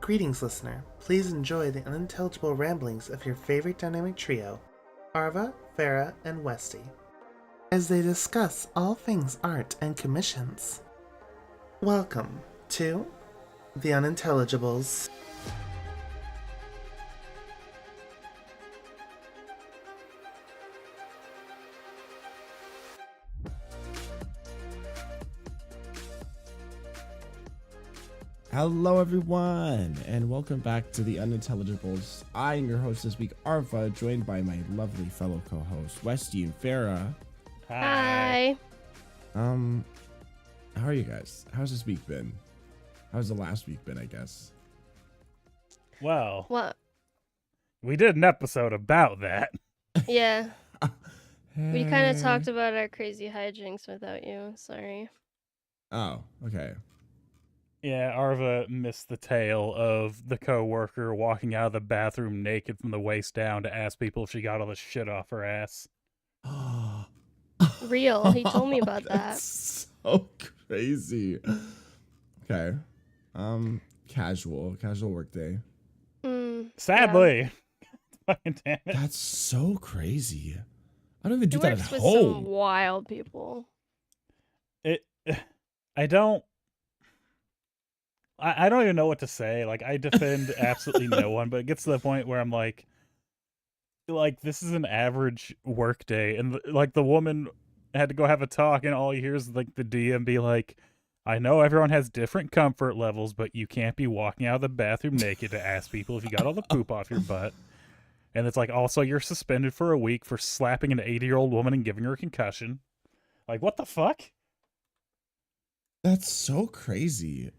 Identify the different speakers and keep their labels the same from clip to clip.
Speaker 1: Greetings, listener. Please enjoy the unintelligible ramblings of your favorite dynamic trio, Arva, Farah, and Westy, as they discuss all things art and commissions. Welcome to the Unintelligibles.
Speaker 2: Hello everyone, and welcome back to the Unintelligibles. I am your host this week, Arva, joined by my lovely fellow co-hosts, Westy and Farah.
Speaker 3: Hi.
Speaker 2: How are you guys? How's this week been? How's the last week been, I guess?
Speaker 4: Well,
Speaker 3: What?
Speaker 4: we did an episode about that.
Speaker 3: Yeah. We kind of
Speaker 2: Hey.
Speaker 3: talked about our crazy hijinks without you. Sorry.
Speaker 2: Oh, okay.
Speaker 4: Yeah, Arva missed the tale of the co-worker walking out of the bathroom naked from the waist down to ask people if she got all the shit off her ass.
Speaker 3: Real. He told me about that.
Speaker 2: That's so crazy. Okay. Casual work day.
Speaker 4: Sadly. Fucking damn it.
Speaker 2: That's so crazy. I don't even do
Speaker 3: He
Speaker 2: that at
Speaker 3: works with
Speaker 2: home.
Speaker 3: some wild people.
Speaker 4: I don't even know what to say. Like, I defend absolutely no one, but it gets to the point where I'm like, this is an average work day, and the woman had to go have a talk, and all you hear is like the DM be like, I know everyone has different comfort levels, but you can't be walking out of the bathroom naked to ask people if you got all the poop off your butt. And it's like, also, you're suspended for a week for slapping an 80-year-old woman and giving her a concussion. Like, what the fuck?
Speaker 2: That's so crazy.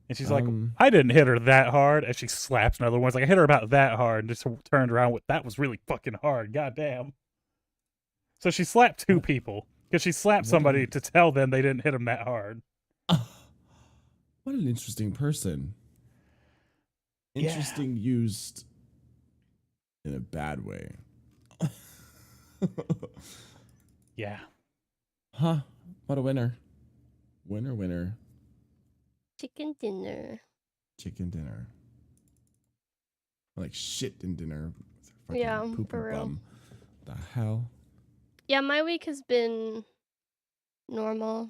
Speaker 4: And she's like, I didn't hit her that hard. And she slaps another one. It's like, I hit her about that hard. And just turned around with, that was really fucking hard. Goddamn. So she slapped two people. Because she slapped somebody to tell them they didn't hit him that hard.
Speaker 2: What an interesting person. Interesting used in a bad way.
Speaker 4: Yeah.
Speaker 2: Huh. What a winner. Winner.
Speaker 3: Chicken dinner.
Speaker 2: Chicken dinner. Like shit in dinner.
Speaker 3: Yeah,
Speaker 2: Poop
Speaker 3: for
Speaker 2: and
Speaker 3: real.
Speaker 2: bum. The hell?
Speaker 3: Yeah, my week has been normal.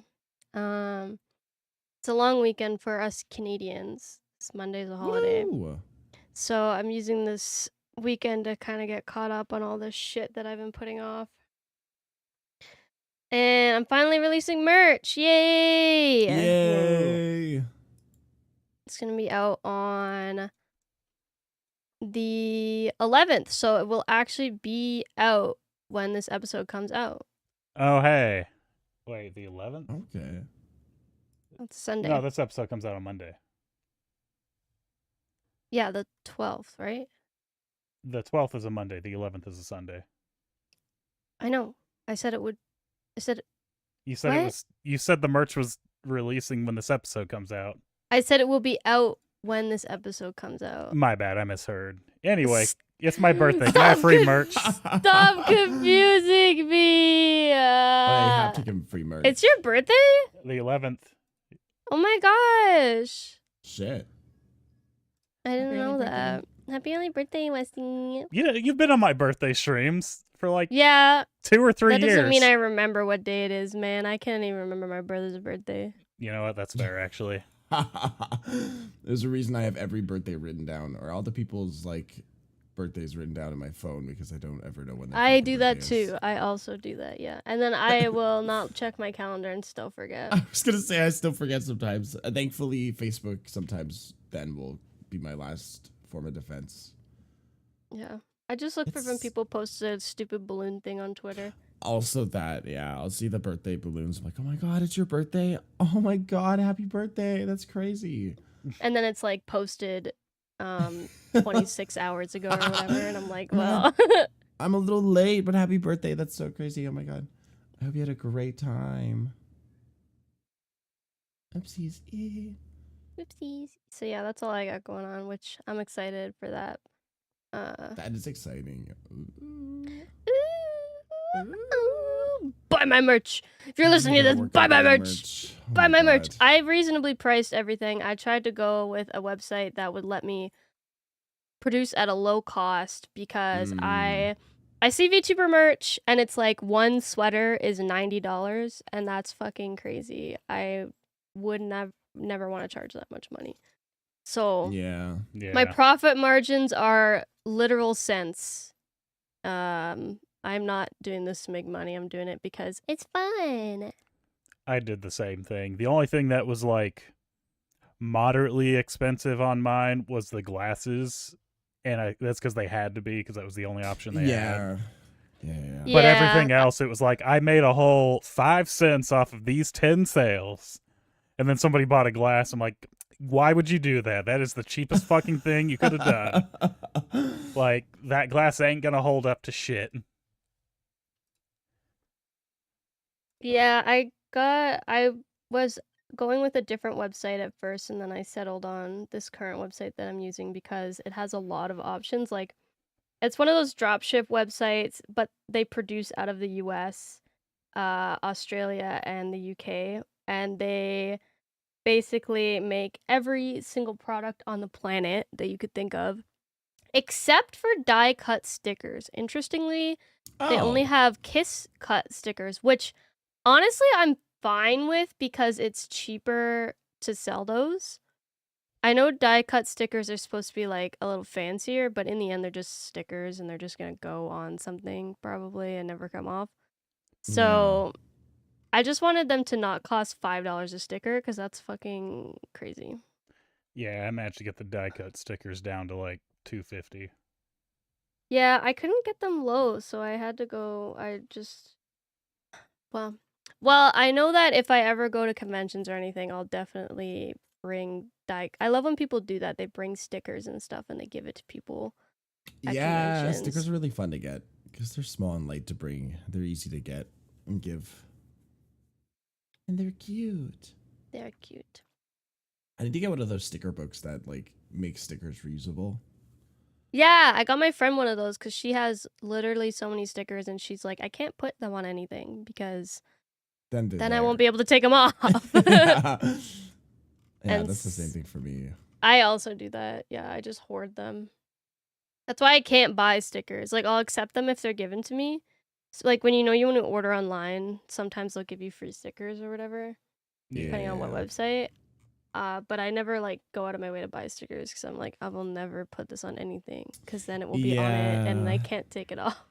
Speaker 3: It's a long weekend for us Canadians. This Monday's a holiday.
Speaker 2: Woo!
Speaker 3: So I'm using this weekend to kind of get caught up on all this shit that I've been putting off. And I'm finally releasing merch. Yay!
Speaker 2: Yay!
Speaker 3: It's going to be out on the 11th. So it will actually be out when this episode comes out.
Speaker 4: Oh, hey. Wait, the 11th?
Speaker 2: Okay.
Speaker 3: It's Sunday.
Speaker 4: No, this episode comes out on Monday.
Speaker 3: Yeah, the 12th, right?
Speaker 4: The 12th is a Monday. The 11th is a Sunday.
Speaker 3: I know. I said it would.
Speaker 4: You said
Speaker 3: What?
Speaker 4: it was. You said the merch was releasing when this episode comes out.
Speaker 3: I said it will be out when this episode comes out.
Speaker 4: My bad, I misheard. Anyway, it's my birthday. Can I have free merch?
Speaker 3: Stop confusing me.
Speaker 2: I have to give him free merch.
Speaker 3: It's your birthday?
Speaker 4: The 11th.
Speaker 3: Oh my gosh.
Speaker 2: Shit.
Speaker 3: I didn't
Speaker 2: Happy
Speaker 3: know
Speaker 2: early
Speaker 3: that. Happy early birthday, Westy.
Speaker 4: You've been on my birthday streams for like
Speaker 3: Yeah,
Speaker 4: 2 or 3
Speaker 3: that
Speaker 4: years.
Speaker 3: doesn't mean I remember what day it is, man. I can't even remember my brother's birthday.
Speaker 4: You know what? That's fair, actually.
Speaker 2: There's a reason I have every birthday written down, or all the people's birthdays written down in my phone, because I don't ever know when their
Speaker 3: I
Speaker 2: fucking
Speaker 3: do that
Speaker 2: birthday is.
Speaker 3: too. I also do that, yeah. And then I will not check my calendar and still forget.
Speaker 2: I was gonna say I still forget sometimes. Thankfully, Facebook sometimes then will be my last form of defense.
Speaker 3: Yeah. I just look for when
Speaker 2: It's-
Speaker 3: people post a stupid balloon thing on Twitter.
Speaker 2: Also that, yeah, I'll see the birthday balloons. I'm like, oh my god, it's your birthday! Oh my god, happy birthday! That's crazy.
Speaker 3: And then it's like posted 26 hours ago or whatever. And I'm like, well.
Speaker 2: I'm a little late, but happy birthday! That's so crazy. Oh my god, I hope you had a great time. Oopsies.
Speaker 3: Oopsies. So yeah, that's all I got going on, which I'm excited for that.
Speaker 2: That is exciting.
Speaker 3: buy my merch. If you're listening to this, buy my merch. Buy my merch. I reasonably priced everything. I tried to go with a website that would let me produce at a low cost because I see VTuber merch and it's like one sweater is $90 and that's fucking crazy. I would never want to charge that much money. So
Speaker 2: Yeah.
Speaker 3: my profit margins are literal cents. I'm not doing this to make money. I'm doing it because it's fun.
Speaker 4: I did the same thing. The only thing that was like moderately expensive on mine was the glasses, and that's because they had to be, because that was the only option they had.
Speaker 2: Yeah.
Speaker 4: But everything else, it was like I made a whole 5 cents off of these 10 sales, and then somebody bought a glass. I'm like, why would you do that? That is the cheapest fucking thing you could have done. Like, that glass ain't gonna hold up to shit.
Speaker 3: Yeah, I was going with a different website at first, and then I settled on this current website that I'm using because it has a lot of options. Like, it's one of those dropship websites, but they produce out of the US, Australia, and the UK, and they basically make every single product on the planet that you could think of, except for die-cut stickers. Interestingly, they only have Kiss cut stickers, which honestly I'm fine with because it's cheaper to sell those. I know die-cut stickers are supposed to be like a little fancier, but in the end they're just stickers and they're just gonna go on something probably and never come off. So I just wanted them to not cost $5 a sticker because that's fucking crazy.
Speaker 4: Yeah, I managed to get the die cut stickers down to like $2.50.
Speaker 3: Yeah, I couldn't get them low, so I had to go. Well, I know that if I ever go to conventions or anything, I'll definitely bring I love when people do that. They bring stickers and stuff and they give it to people at conventions.
Speaker 2: Stickers are really fun to get because they're small and light to bring. They're easy to get and give. And they're cute.
Speaker 3: They're cute.
Speaker 2: I need to get one of those sticker books that like make stickers reusable.
Speaker 3: Yeah, I got my friend one of those because she has literally so many stickers and she's like, I can't put them on anything because then I won't be able to take them off.
Speaker 2: Yeah, that's the same thing for me.
Speaker 3: I also do that. Yeah, I just hoard them. That's why I can't buy stickers. Like, I'll accept them if they're given to me. So, like, when you want to order online, sometimes they'll give you free stickers or whatever, depending on what website. But I never, like, go out of my way to buy stickers because I'm like, I will never put this on anything because then it will be on it and I can't take it off.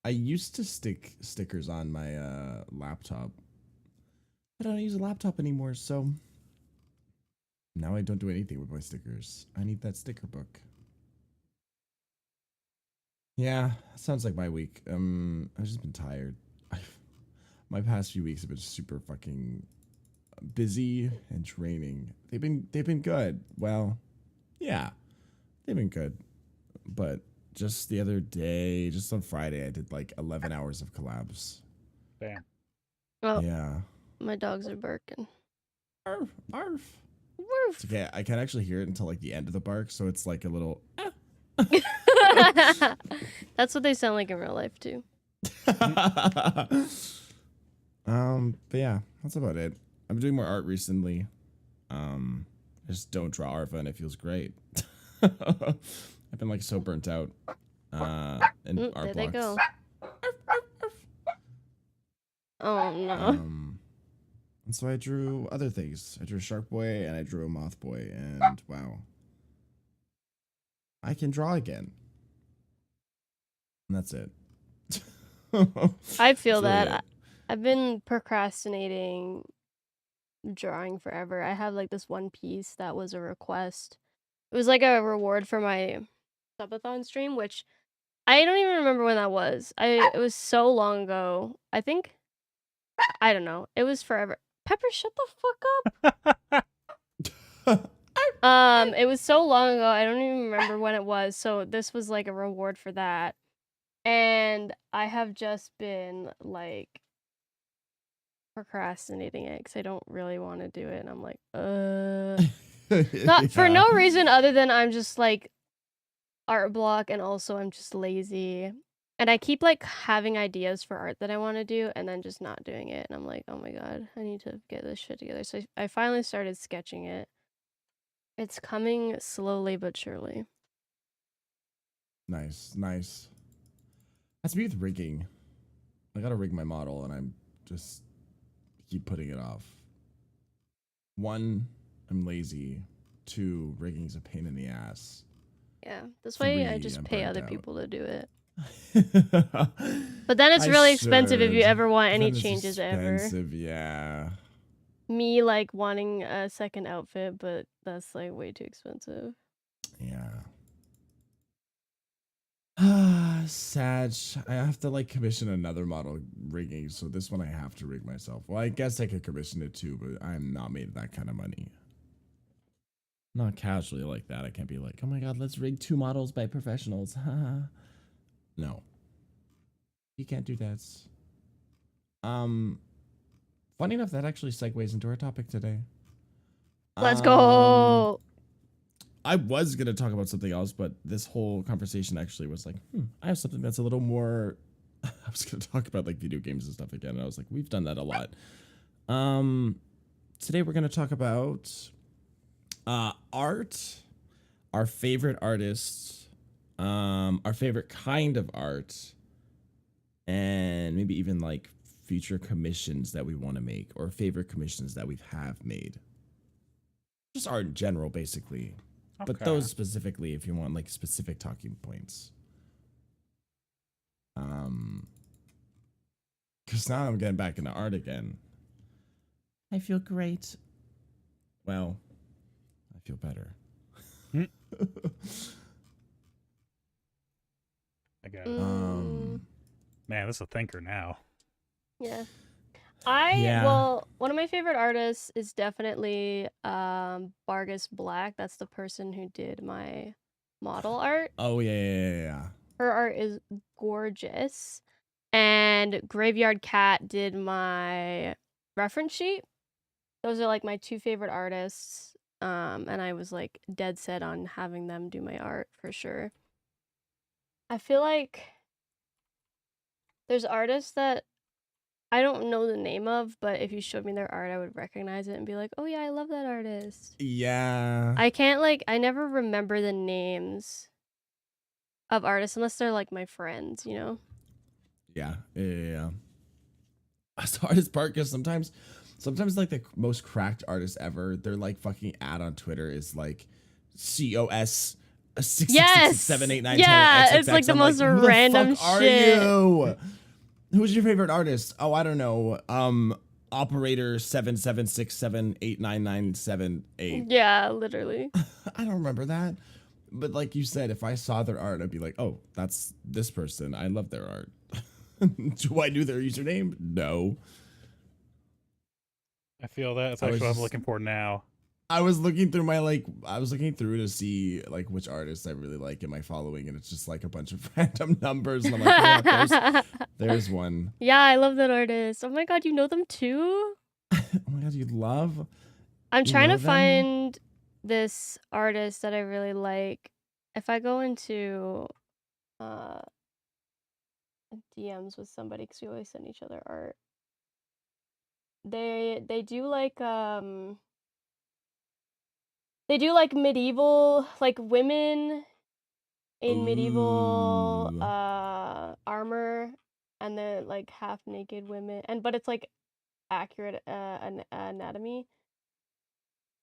Speaker 2: I used to stick stickers on my laptop. I don't use a laptop anymore, so now I don't do anything with my stickers. I need that sticker book. Yeah, sounds like my week. I've just been tired. My past few weeks have been super fucking busy and draining. They've been good. Well, yeah, they've been good. But just the other day, just on Friday, I did like 11 hours of collabs.
Speaker 4: Damn.
Speaker 3: Oh,
Speaker 2: yeah.
Speaker 3: My dogs are barking.
Speaker 2: Arf, arf.
Speaker 3: Woof.
Speaker 2: It's okay. I can't actually hear it until like the end of the bark, so it's like a little.
Speaker 3: That's what they sound like in real life too.
Speaker 2: But yeah, that's about it. I'm doing more art recently. I just don't draw Arva and it feels great. I've been like so burnt out. And art
Speaker 3: there they
Speaker 2: blocks.
Speaker 3: go. Oh no.
Speaker 2: And so I drew other things. I drew a Shark Boy and I drew a Moth Boy, and wow, I can draw again. And that's it.
Speaker 3: I feel
Speaker 2: That's really
Speaker 3: that.
Speaker 2: it.
Speaker 3: I've been procrastinating drawing forever. I have like this one piece that was a request. It was like a reward for my subathon stream, which I don't even remember when that was. It was so long ago. I think I don't know. It was forever. Pepper, shut the fuck up. It was so long ago. I don't even remember when it was. So this was like a reward for that. And I have just been like procrastinating it because I don't really want to do it. And I'm like, not for no reason other than I'm just like art block and also I'm just lazy. And I keep like having ideas for art that I want to do and then just not doing it. And I'm like, oh my god, I need to get this shit together. So I finally started sketching it. It's coming slowly but surely.
Speaker 2: Nice, nice. That's me with rigging. I gotta rig my model, and I'm just keep putting it off. 1, I'm lazy. 2, rigging's a pain in the ass.
Speaker 3: Yeah, this way I
Speaker 2: 3,
Speaker 3: just
Speaker 2: I'm
Speaker 3: pay
Speaker 2: burnt
Speaker 3: other
Speaker 2: out.
Speaker 3: people to do it. But then it's really expensive if you ever want any changes ever.
Speaker 2: Expensive, yeah.
Speaker 3: Me like wanting a second outfit, but that's like way too expensive.
Speaker 2: Yeah. Sad. I have to like commission another model rigging, so this one I have to rig myself. Well, I guess I could commission it too, but I'm not made that kind of money. Not casually like that. I can't be like, oh my god, let's rig 2 models by professionals. No. You can't do that. Funny enough, that actually segues into our topic today.
Speaker 3: Let's go.
Speaker 2: I was going to talk about something else, but this whole conversation actually was like, I have something that's a little more... I was going to talk about like video games and stuff again, and I was like, we've done that a lot. Today we're going to talk about art, our favorite artists, our favorite kind of art, and maybe even like future commissions that we want to make, or favorite commissions that we have made. Just art in general, basically.
Speaker 4: Okay.
Speaker 2: But those specifically, if you want like specific talking points. Because now I'm getting back into art again. I feel great. Well, I feel better.
Speaker 4: I got it. Man, this is a thinker now.
Speaker 3: Yeah.
Speaker 2: Yeah.
Speaker 3: Well, one of my favorite artists is definitely Bargus Black. That's the person who did my model art.
Speaker 2: Oh yeah.
Speaker 3: Her art is gorgeous. And Graveyard Cat did my reference sheet. Those are like my 2 favorite artists. And I was like dead set on having them do my art for sure. I feel like there's artists that I don't know the name of, but if you showed me their art, I would recognize it and be like, oh yeah, I love that artist.
Speaker 2: Yeah.
Speaker 3: I never remember the names of artists unless they're like my friends, you know?
Speaker 2: Yeah. As hard as part, because sometimes like the most cracked artists ever, their like fucking ad on Twitter is like COS 6678910.
Speaker 3: Yeah, it's like the most random shit.
Speaker 2: Are you? Who's your favorite artist? Oh, I don't know. Operator 7767899978.
Speaker 3: Yeah, literally.
Speaker 2: I don't remember that. But like you said, if I saw their art, I'd be like, oh, that's this person. I love their art. Do I know their username? No.
Speaker 4: I feel that. That's actually what I'm looking for now.
Speaker 2: I was looking through to see like which artists I really like in my following, and it's just like a bunch of random numbers, and I'm like, yeah, there's one.
Speaker 3: Yeah, I love that artist. Oh my god, you know them too?
Speaker 2: Oh my god, you love?
Speaker 3: I'm trying to find this artist that I really like. If I go into DMs with somebody, because we always send each other art, they do like medieval, like women in medieval armor, and then like half naked women, but it's like accurate anatomy.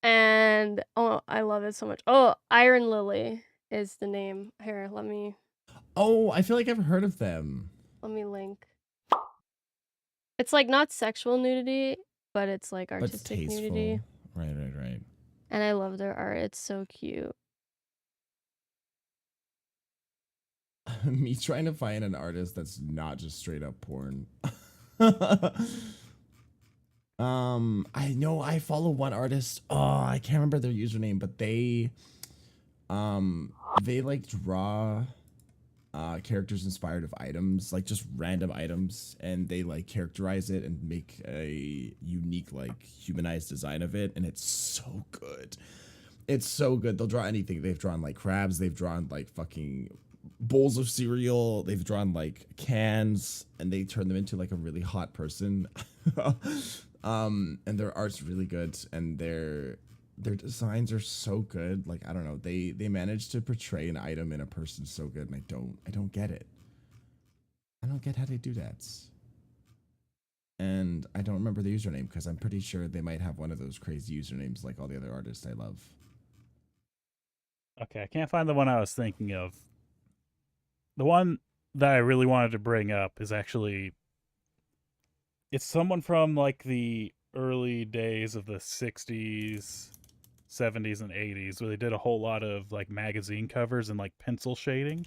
Speaker 3: And oh, I love it so much. Oh, Iron Lily is the name. Here, let me
Speaker 2: I feel like I've heard of them.
Speaker 3: let me link. It's like not sexual nudity, but it's like artistic nudity.
Speaker 2: Right.
Speaker 3: And I love their art. It's so cute.
Speaker 2: Me trying to find an artist that's not just straight up porn. I know I follow one artist. Oh, I can't remember their username, but they like draw characters inspired of items, like just random items, and they like characterize it and make a unique like humanized design of it, and it's so good. It's so good. They'll draw anything. They've drawn like crabs, they've drawn like fucking bowls of cereal. They've drawn like cans, and they turn them into like a really hot person. And their art's really good, and their designs are so good. Like I don't know, they manage to portray an item in a person so good, and I don't get it. I don't get how they do that. And I don't remember the username because I'm pretty sure they might have one of those crazy usernames like all the other artists I love.
Speaker 4: Okay, I can't find the one I was thinking of. The one that I really wanted to bring up is actually, it's someone from like the early days of the 60s, 70s, and 80s where they did a whole lot of like magazine covers and like pencil shading.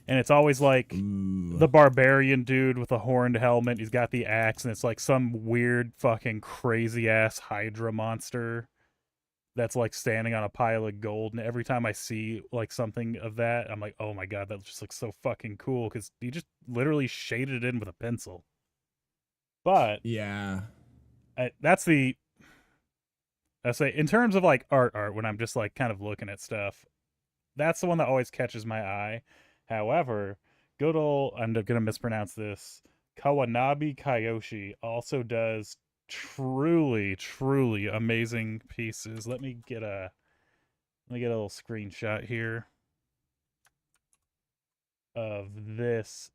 Speaker 4: And it's always like the barbarian dude with a horned helmet. He's got the axe, and it's like some weird fucking crazy ass Hydra monster that's like standing on a pile of gold. And every time I see like something of that, I'm like, oh my god, that just looks so fucking cool because he just literally shaded it in with a pencil. But
Speaker 2: yeah,
Speaker 4: that's the, I say in terms of like art when I'm just like kind of looking at stuff, that's the one that always catches my eye. However, good old, I'm gonna mispronounce this, Kawanabe Kayoshi also does truly amazing pieces. Let me get a little screenshot here of this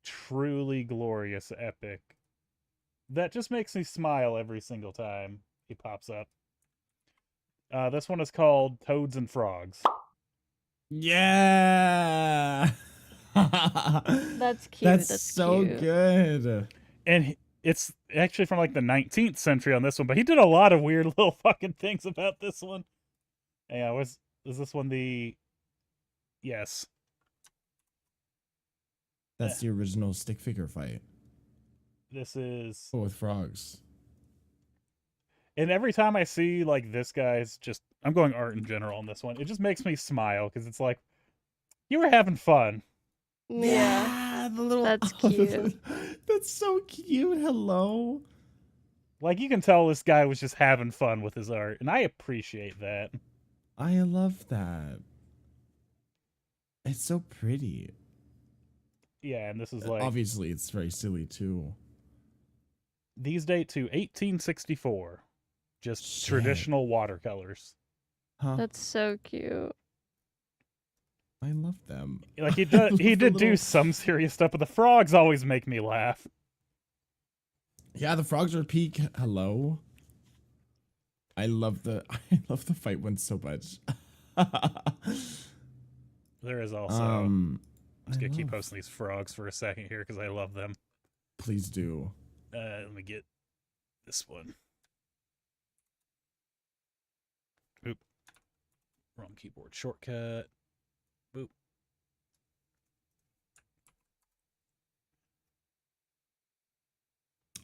Speaker 4: truly glorious epic that just makes me smile every single time he pops up. This one is called Toads and Frogs.
Speaker 2: yeah.
Speaker 3: That's cute.
Speaker 2: That's so
Speaker 3: cute.
Speaker 2: good.
Speaker 4: And it's actually from like the 19th century on this one, but he did a lot of weird little fucking things about this one. Yeah, is this one the... Yes.
Speaker 2: That's the original stick figure fight.
Speaker 4: This is...
Speaker 2: Oh, with frogs.
Speaker 4: And every time I see like this guy's just... I'm going art in general on this one. It just makes me smile because it's like, you were having fun.
Speaker 3: Yeah,
Speaker 2: the little.
Speaker 3: that's cute.
Speaker 2: That's so cute. Hello.
Speaker 4: Like you can tell this guy was just having fun with his art, and I appreciate that.
Speaker 2: I love that. It's so pretty.
Speaker 4: Yeah, and this is like...
Speaker 2: Obviously, it's very silly too.
Speaker 4: These date to 1864. Just
Speaker 2: Shit.
Speaker 4: traditional watercolors.
Speaker 2: Huh?
Speaker 3: That's so cute.
Speaker 2: I love them.
Speaker 4: Like he did do some serious stuff, but the frogs always make me laugh.
Speaker 2: Yeah, the frogs are peak. Hello. I love the fight one so much.
Speaker 4: There is also... I'm just gonna keep posting these frogs for a second here because I love them.
Speaker 2: Please do.
Speaker 4: Let me get this one. Oop. Wrong keyboard shortcut. Boop.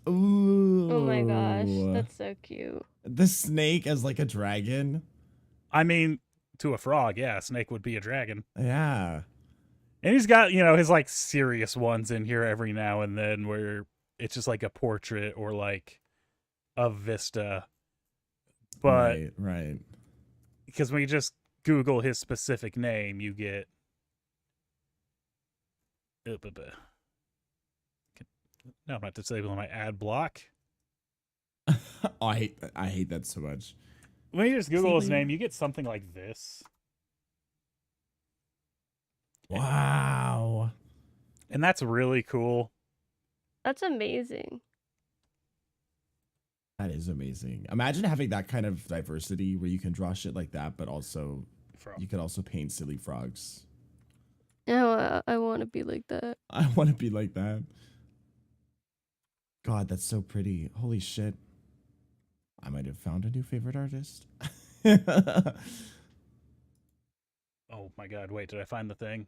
Speaker 2: Ooh.
Speaker 3: Oh my gosh, that's so cute.
Speaker 2: The snake as like a dragon.
Speaker 4: I mean, to a frog, yeah, a snake would be a dragon.
Speaker 2: Yeah.
Speaker 4: And he's got, his like serious ones in here every now and then where it's just like a portrait or like a vista. But
Speaker 2: right.
Speaker 4: Because when you just Google his specific name, you get... No, I'm not disabling my ad block.
Speaker 2: Oh, I hate that so much.
Speaker 4: When you just Google his name, you get something like this.
Speaker 2: Wow.
Speaker 4: And that's really cool.
Speaker 3: That's amazing.
Speaker 2: That is amazing. Imagine having that kind of diversity where you can draw shit like that, but also you can also paint silly frogs.
Speaker 3: Yeah, I want to be like that.
Speaker 2: I want to be like that. God, that's so pretty. Holy shit. I might have found a new favorite artist.
Speaker 4: Oh my god, wait, did I find the thing?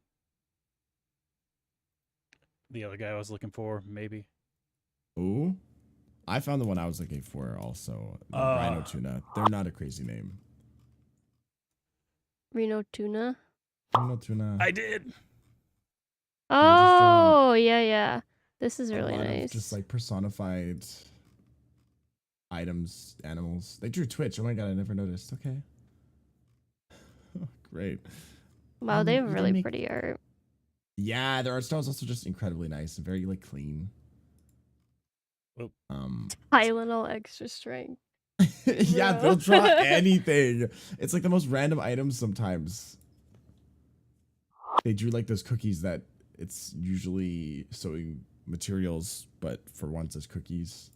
Speaker 4: The other guy I was looking for, maybe.
Speaker 2: Ooh. I found the one I was looking for also. Rhino Tuna. They're not a crazy name.
Speaker 3: Reno Tuna?
Speaker 2: Rhino Tuna.
Speaker 4: I did!
Speaker 3: Oh, yeah. This is really nice.
Speaker 2: Just like personified items, animals. They drew Twitch. Oh my god, I never noticed. Okay. Great.
Speaker 3: Wow, they have really pretty art.
Speaker 2: Yeah, their art style is also just incredibly nice and very like clean.
Speaker 4: Oop.
Speaker 3: Tylenol extra strength.
Speaker 2: Yeah,
Speaker 3: Bro.
Speaker 2: they'll draw anything. It's like the most random items sometimes. They drew like those cookies that it's usually sewing materials, but for once it's cookies.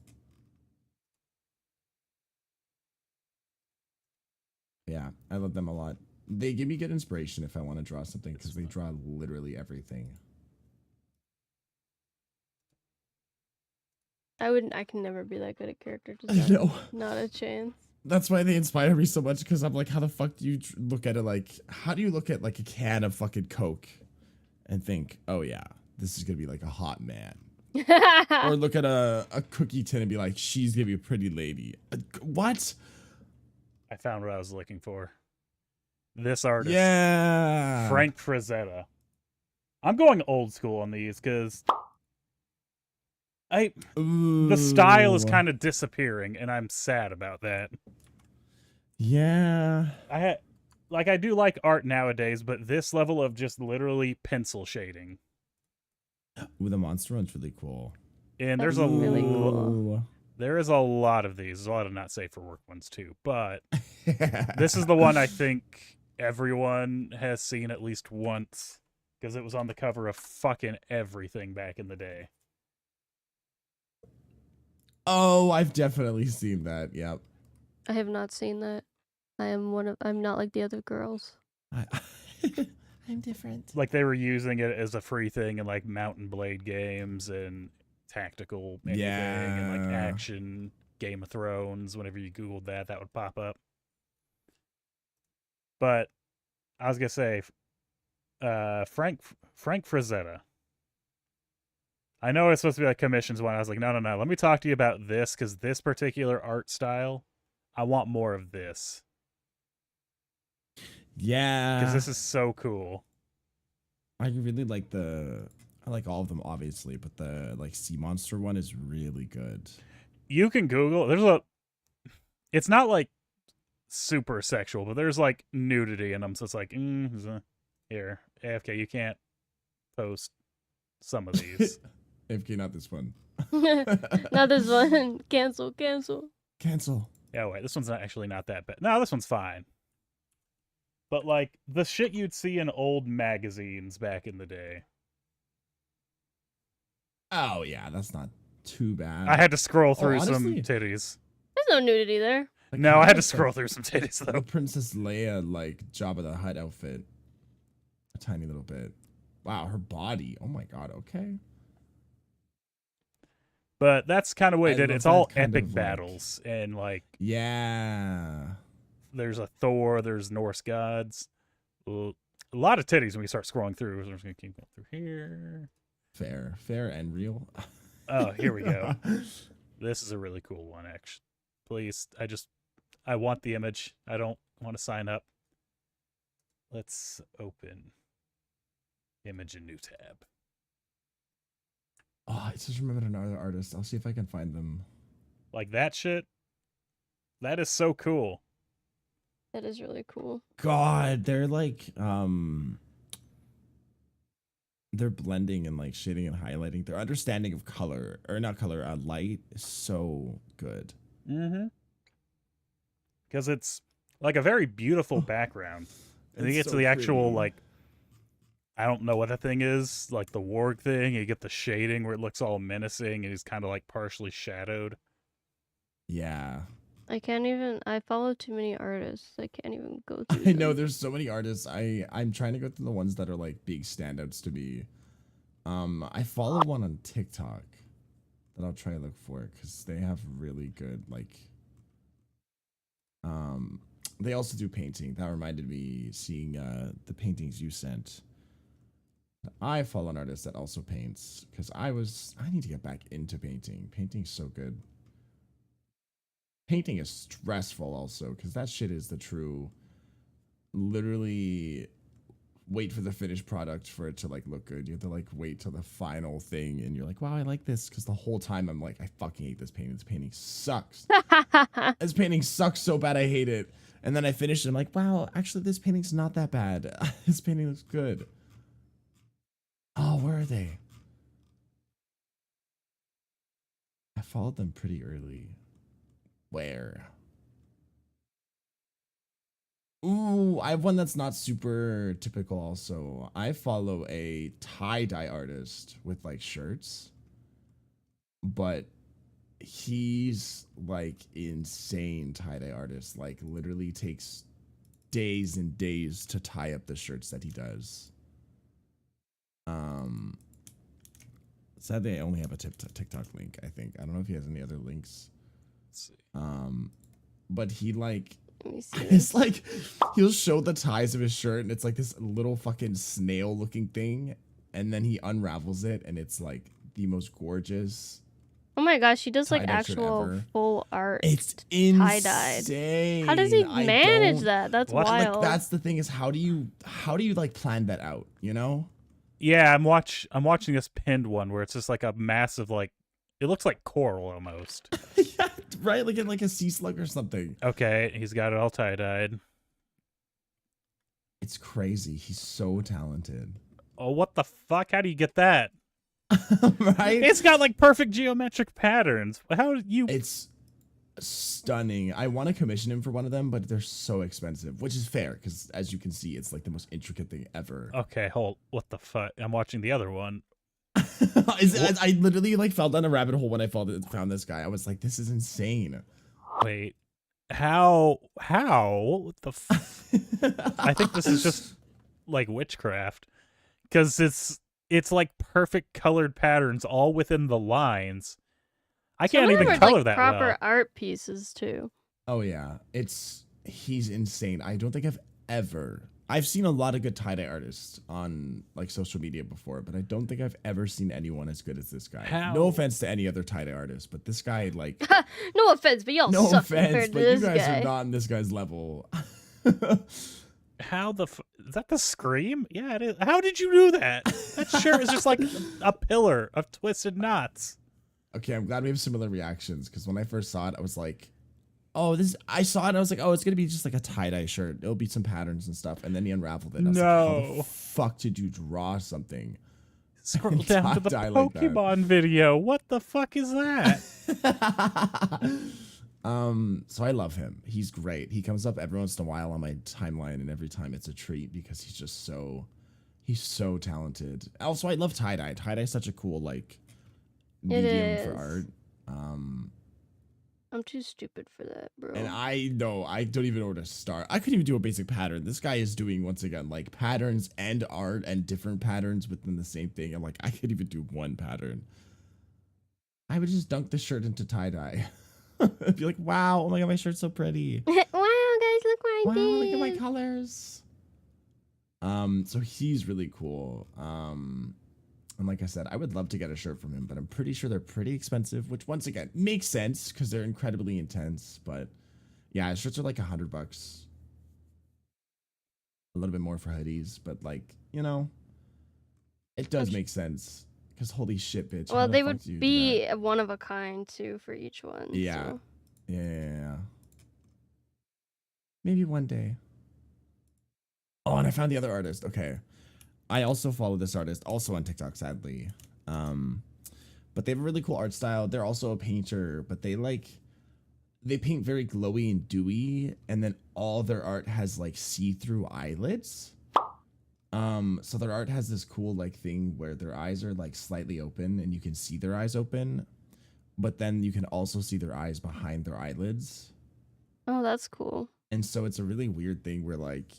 Speaker 2: Yeah, I love them a lot. They give me good inspiration if I want to draw something because they draw literally everything.
Speaker 3: I can never be that good at character
Speaker 2: I
Speaker 3: design.
Speaker 2: know.
Speaker 3: Not a chance.
Speaker 2: That's why they inspire me so much because I'm like, how the fuck do you look at it like, how do you look at like a can of fucking Coke and think, oh yeah, this is going to be like a hot man? Or look at a cookie tin and be like, she's going to be a pretty lady. What?
Speaker 4: I found what I was looking for. This artist.
Speaker 2: Yeah.
Speaker 4: Frank Frazetta. I'm going old school on these because the style is kind of disappearing, and I'm sad about that.
Speaker 2: Yeah.
Speaker 4: I do like art nowadays, but this level of just literally pencil shading.
Speaker 2: Ooh, the monster one's really cool.
Speaker 4: And
Speaker 3: That's
Speaker 4: there's
Speaker 3: really cool.
Speaker 4: There is a lot of these. There's a lot of not safe for work ones too, but this is the one I think everyone has seen at least once because it was on the cover of fucking everything back in the day.
Speaker 2: Oh, I've definitely seen that. Yep.
Speaker 3: I have not seen that. I'm not like the other girls.
Speaker 2: I'm different.
Speaker 4: Like they were using it as a free thing in like Mountain Blade games and tactical anything and like
Speaker 2: Yeah.
Speaker 4: action Game of Thrones. Whenever you Googled that, that would pop up. But I was gonna say, Frank Frazetta. I know it's supposed to be like commissions one. I was like, no. Let me talk to you about this because this particular art style, I want more of this.
Speaker 2: Yeah.
Speaker 4: Because this is so cool.
Speaker 2: I really like I like all of them obviously, but the like sea monster one is really good.
Speaker 4: You can Google. It's not like super sexual, but there's like nudity in them. So it's like, here, AFK, you can't post some of these.
Speaker 2: AFK, not this one.
Speaker 3: Not this one. Cancel.
Speaker 2: Cancel.
Speaker 4: Yeah, wait, this one's actually not that bad. No, this one's fine. But like the shit you'd see in old magazines back in the day.
Speaker 2: Oh yeah, that's not too bad.
Speaker 4: I had to scroll through some
Speaker 2: honestly,
Speaker 4: titties.
Speaker 3: There's no nudity there.
Speaker 2: Like,
Speaker 4: No,
Speaker 2: kind
Speaker 4: I had to
Speaker 2: of
Speaker 4: scroll
Speaker 2: like
Speaker 4: through some titties
Speaker 2: the
Speaker 4: though.
Speaker 2: Princess Leia like Jabba the Hutt outfit. A tiny little bit. Wow, her body. Oh my god, okay.
Speaker 4: But that's kind of what he
Speaker 2: I
Speaker 4: did.
Speaker 2: love
Speaker 4: It's all
Speaker 2: that kind
Speaker 4: epic
Speaker 2: of, like-
Speaker 4: battles. And like
Speaker 2: Yeah.
Speaker 4: there's a Thor, there's Norse gods. A lot of titties when we start scrolling through. So I'm just gonna keep going through here.
Speaker 2: Fair and real.
Speaker 4: Oh, here we go. This is a really cool one, actually. Please, I want the image. I don't want to sign up. Let's open image in new tab.
Speaker 2: Oh, I just remembered another artist. I'll see if I can find them.
Speaker 4: Like that shit. That is so cool.
Speaker 3: That is really cool.
Speaker 2: God, they're like they're blending and like shading and highlighting. Their understanding of color, or not color, light is so good.
Speaker 4: Mm-hmm. Because it's like a very beautiful background. And you
Speaker 2: It's
Speaker 4: get
Speaker 2: so
Speaker 4: to the actual
Speaker 2: pretty.
Speaker 4: like I don't know what that thing is, like the warg thing. You get the shading where it looks all menacing and he's kind of like partially shadowed.
Speaker 2: Yeah.
Speaker 3: I follow too many artists. I can't even go through
Speaker 2: I know
Speaker 3: them.
Speaker 2: there's so many artists. I'm trying to go through the ones that are like big standouts to me. I follow one on TikTok that I'll try to look for because they have really good like they also do painting. That reminded me seeing the paintings you sent. I follow an artist that also paints because I need to get back into painting. Painting's so good. Painting is stressful also because that shit is the true literally wait for the finished product for it to like look good. You have to like wait till the final thing and you're like, wow, I like this, because the whole time I'm like, I fucking hate this painting. This painting sucks. This painting sucks so bad I hate it. And then I finish it, I'm like, wow, actually this painting's not that bad. This painting looks good. Oh, where are they? I followed them pretty early. Where? Ooh, I have one that's not super typical also. I follow a tie-dye artist with like shirts, but he's like insane tie-dye artist. Like literally takes days and days to tie up the shirts that he does. Sadly I only have a TikTok link, I think. I don't know if he has any other links.
Speaker 4: Let's see.
Speaker 2: But he like
Speaker 3: Let me see.
Speaker 2: it's like he'll show the ties of his shirt and it's like this little fucking snail looking thing, and then he unravels it and it's like the most gorgeous.
Speaker 3: Oh my gosh, he does like
Speaker 2: tie-dye shirt
Speaker 3: actual
Speaker 2: ever.
Speaker 3: full art.
Speaker 2: It's
Speaker 3: tie-dyed.
Speaker 2: insane.
Speaker 3: How does he
Speaker 2: I
Speaker 3: manage
Speaker 2: don't-
Speaker 3: that? That's
Speaker 4: What?
Speaker 3: wild.
Speaker 2: Like that's the thing, is how do you like plan that out, you know?
Speaker 4: Yeah, I'm watching this pinned one where it's just like a massive like it looks like coral almost.
Speaker 2: Yeah, right, like in like a sea slug or something.
Speaker 4: Okay, he's got it all tie-dyed.
Speaker 2: It's crazy. He's so talented.
Speaker 4: Oh, what the fuck? How do you get that?
Speaker 2: Right?
Speaker 4: It's got like perfect geometric patterns. How do you?
Speaker 2: It's stunning. I want to commission him for one of them, but they're so expensive, which is fair because as you can see, it's like the most intricate thing ever.
Speaker 4: Okay, hold. What the fuck? I'm watching the other one.
Speaker 2: I literally like fell down a rabbit hole when I found this guy. I was like, this is insane.
Speaker 4: Wait, how? What the? I think this is just like witchcraft, because it's like perfect colored patterns all within the lines. I
Speaker 3: Some
Speaker 4: can't
Speaker 3: of them
Speaker 4: even
Speaker 3: are,
Speaker 4: color
Speaker 3: like,
Speaker 4: that
Speaker 3: proper
Speaker 4: well.
Speaker 3: art pieces too.
Speaker 2: Oh yeah, he's insane. I don't think I've seen a lot of good tie-dye artists on like social media before, but I don't think I've ever seen anyone as good as this guy.
Speaker 4: How?
Speaker 2: No offense to any other tie-dye artist, but this guy like
Speaker 3: No offense, but y'all
Speaker 2: no
Speaker 3: suck
Speaker 2: offense,
Speaker 3: compared to
Speaker 2: but you
Speaker 3: this
Speaker 2: guys
Speaker 3: guy.
Speaker 2: are not on this guy's level.
Speaker 4: How the is that the scream? Yeah, it is. How did you do that? That shirt is just like a pillar of twisted knots.
Speaker 2: Okay, I'm glad we have similar reactions because when I first saw it, I was like, "Oh, this." I saw it, and I was like, "Oh, it's gonna be just like a tie-dye shirt. It'll be some patterns and stuff." And then he unraveled it. And I was like, "How
Speaker 4: No.
Speaker 2: the fuck did you draw something?"
Speaker 4: Scroll down to the
Speaker 2: tie like that.
Speaker 4: Pokemon video. What the fuck is that?
Speaker 2: So I love him. He's great. He comes up every once in a while on my timeline, and every time it's a treat because he's so talented. Also, I love tie-dye. Tie-dye is such a cool like medium for
Speaker 3: is.
Speaker 2: art.
Speaker 3: I'm too stupid for that, bro.
Speaker 2: And I know I don't even know where to start. I couldn't even do a basic pattern. This guy is doing, once again, like patterns and art and different patterns within the same thing. I'm like, I could even do one pattern. I would just dunk the shirt into tie-dye. I'd be like, wow, oh my god, my shirt's so pretty.
Speaker 3: Wow, guys, look what I
Speaker 2: Wow,
Speaker 3: did.
Speaker 2: look at my colors. So he's really cool. And like I said, I would love to get a shirt from him, but I'm pretty sure they're pretty expensive, which once again makes sense because they're incredibly intense. But yeah, his shirts are like $100. A little bit more for hoodies, but like, you know, it does make sense because holy shit, bitch. how
Speaker 3: Well,
Speaker 2: the
Speaker 3: they
Speaker 2: fuck
Speaker 3: would
Speaker 2: do you do
Speaker 3: be one of a kind too for each one.
Speaker 2: that? Yeah.
Speaker 3: So.
Speaker 2: Yeah. Maybe one day. Oh, and I found the other artist. Okay. I also follow this artist, also on TikTok, sadly. But they have a really cool art style. They're also a painter, but they paint very glowy and dewy, and then all their art has like see-through eyelids. So their art has this cool like thing where their eyes are like slightly open and you can see their eyes open, but then you can also see their eyes behind their eyelids.
Speaker 3: Oh, that's cool.
Speaker 2: And so it's a really weird thing where like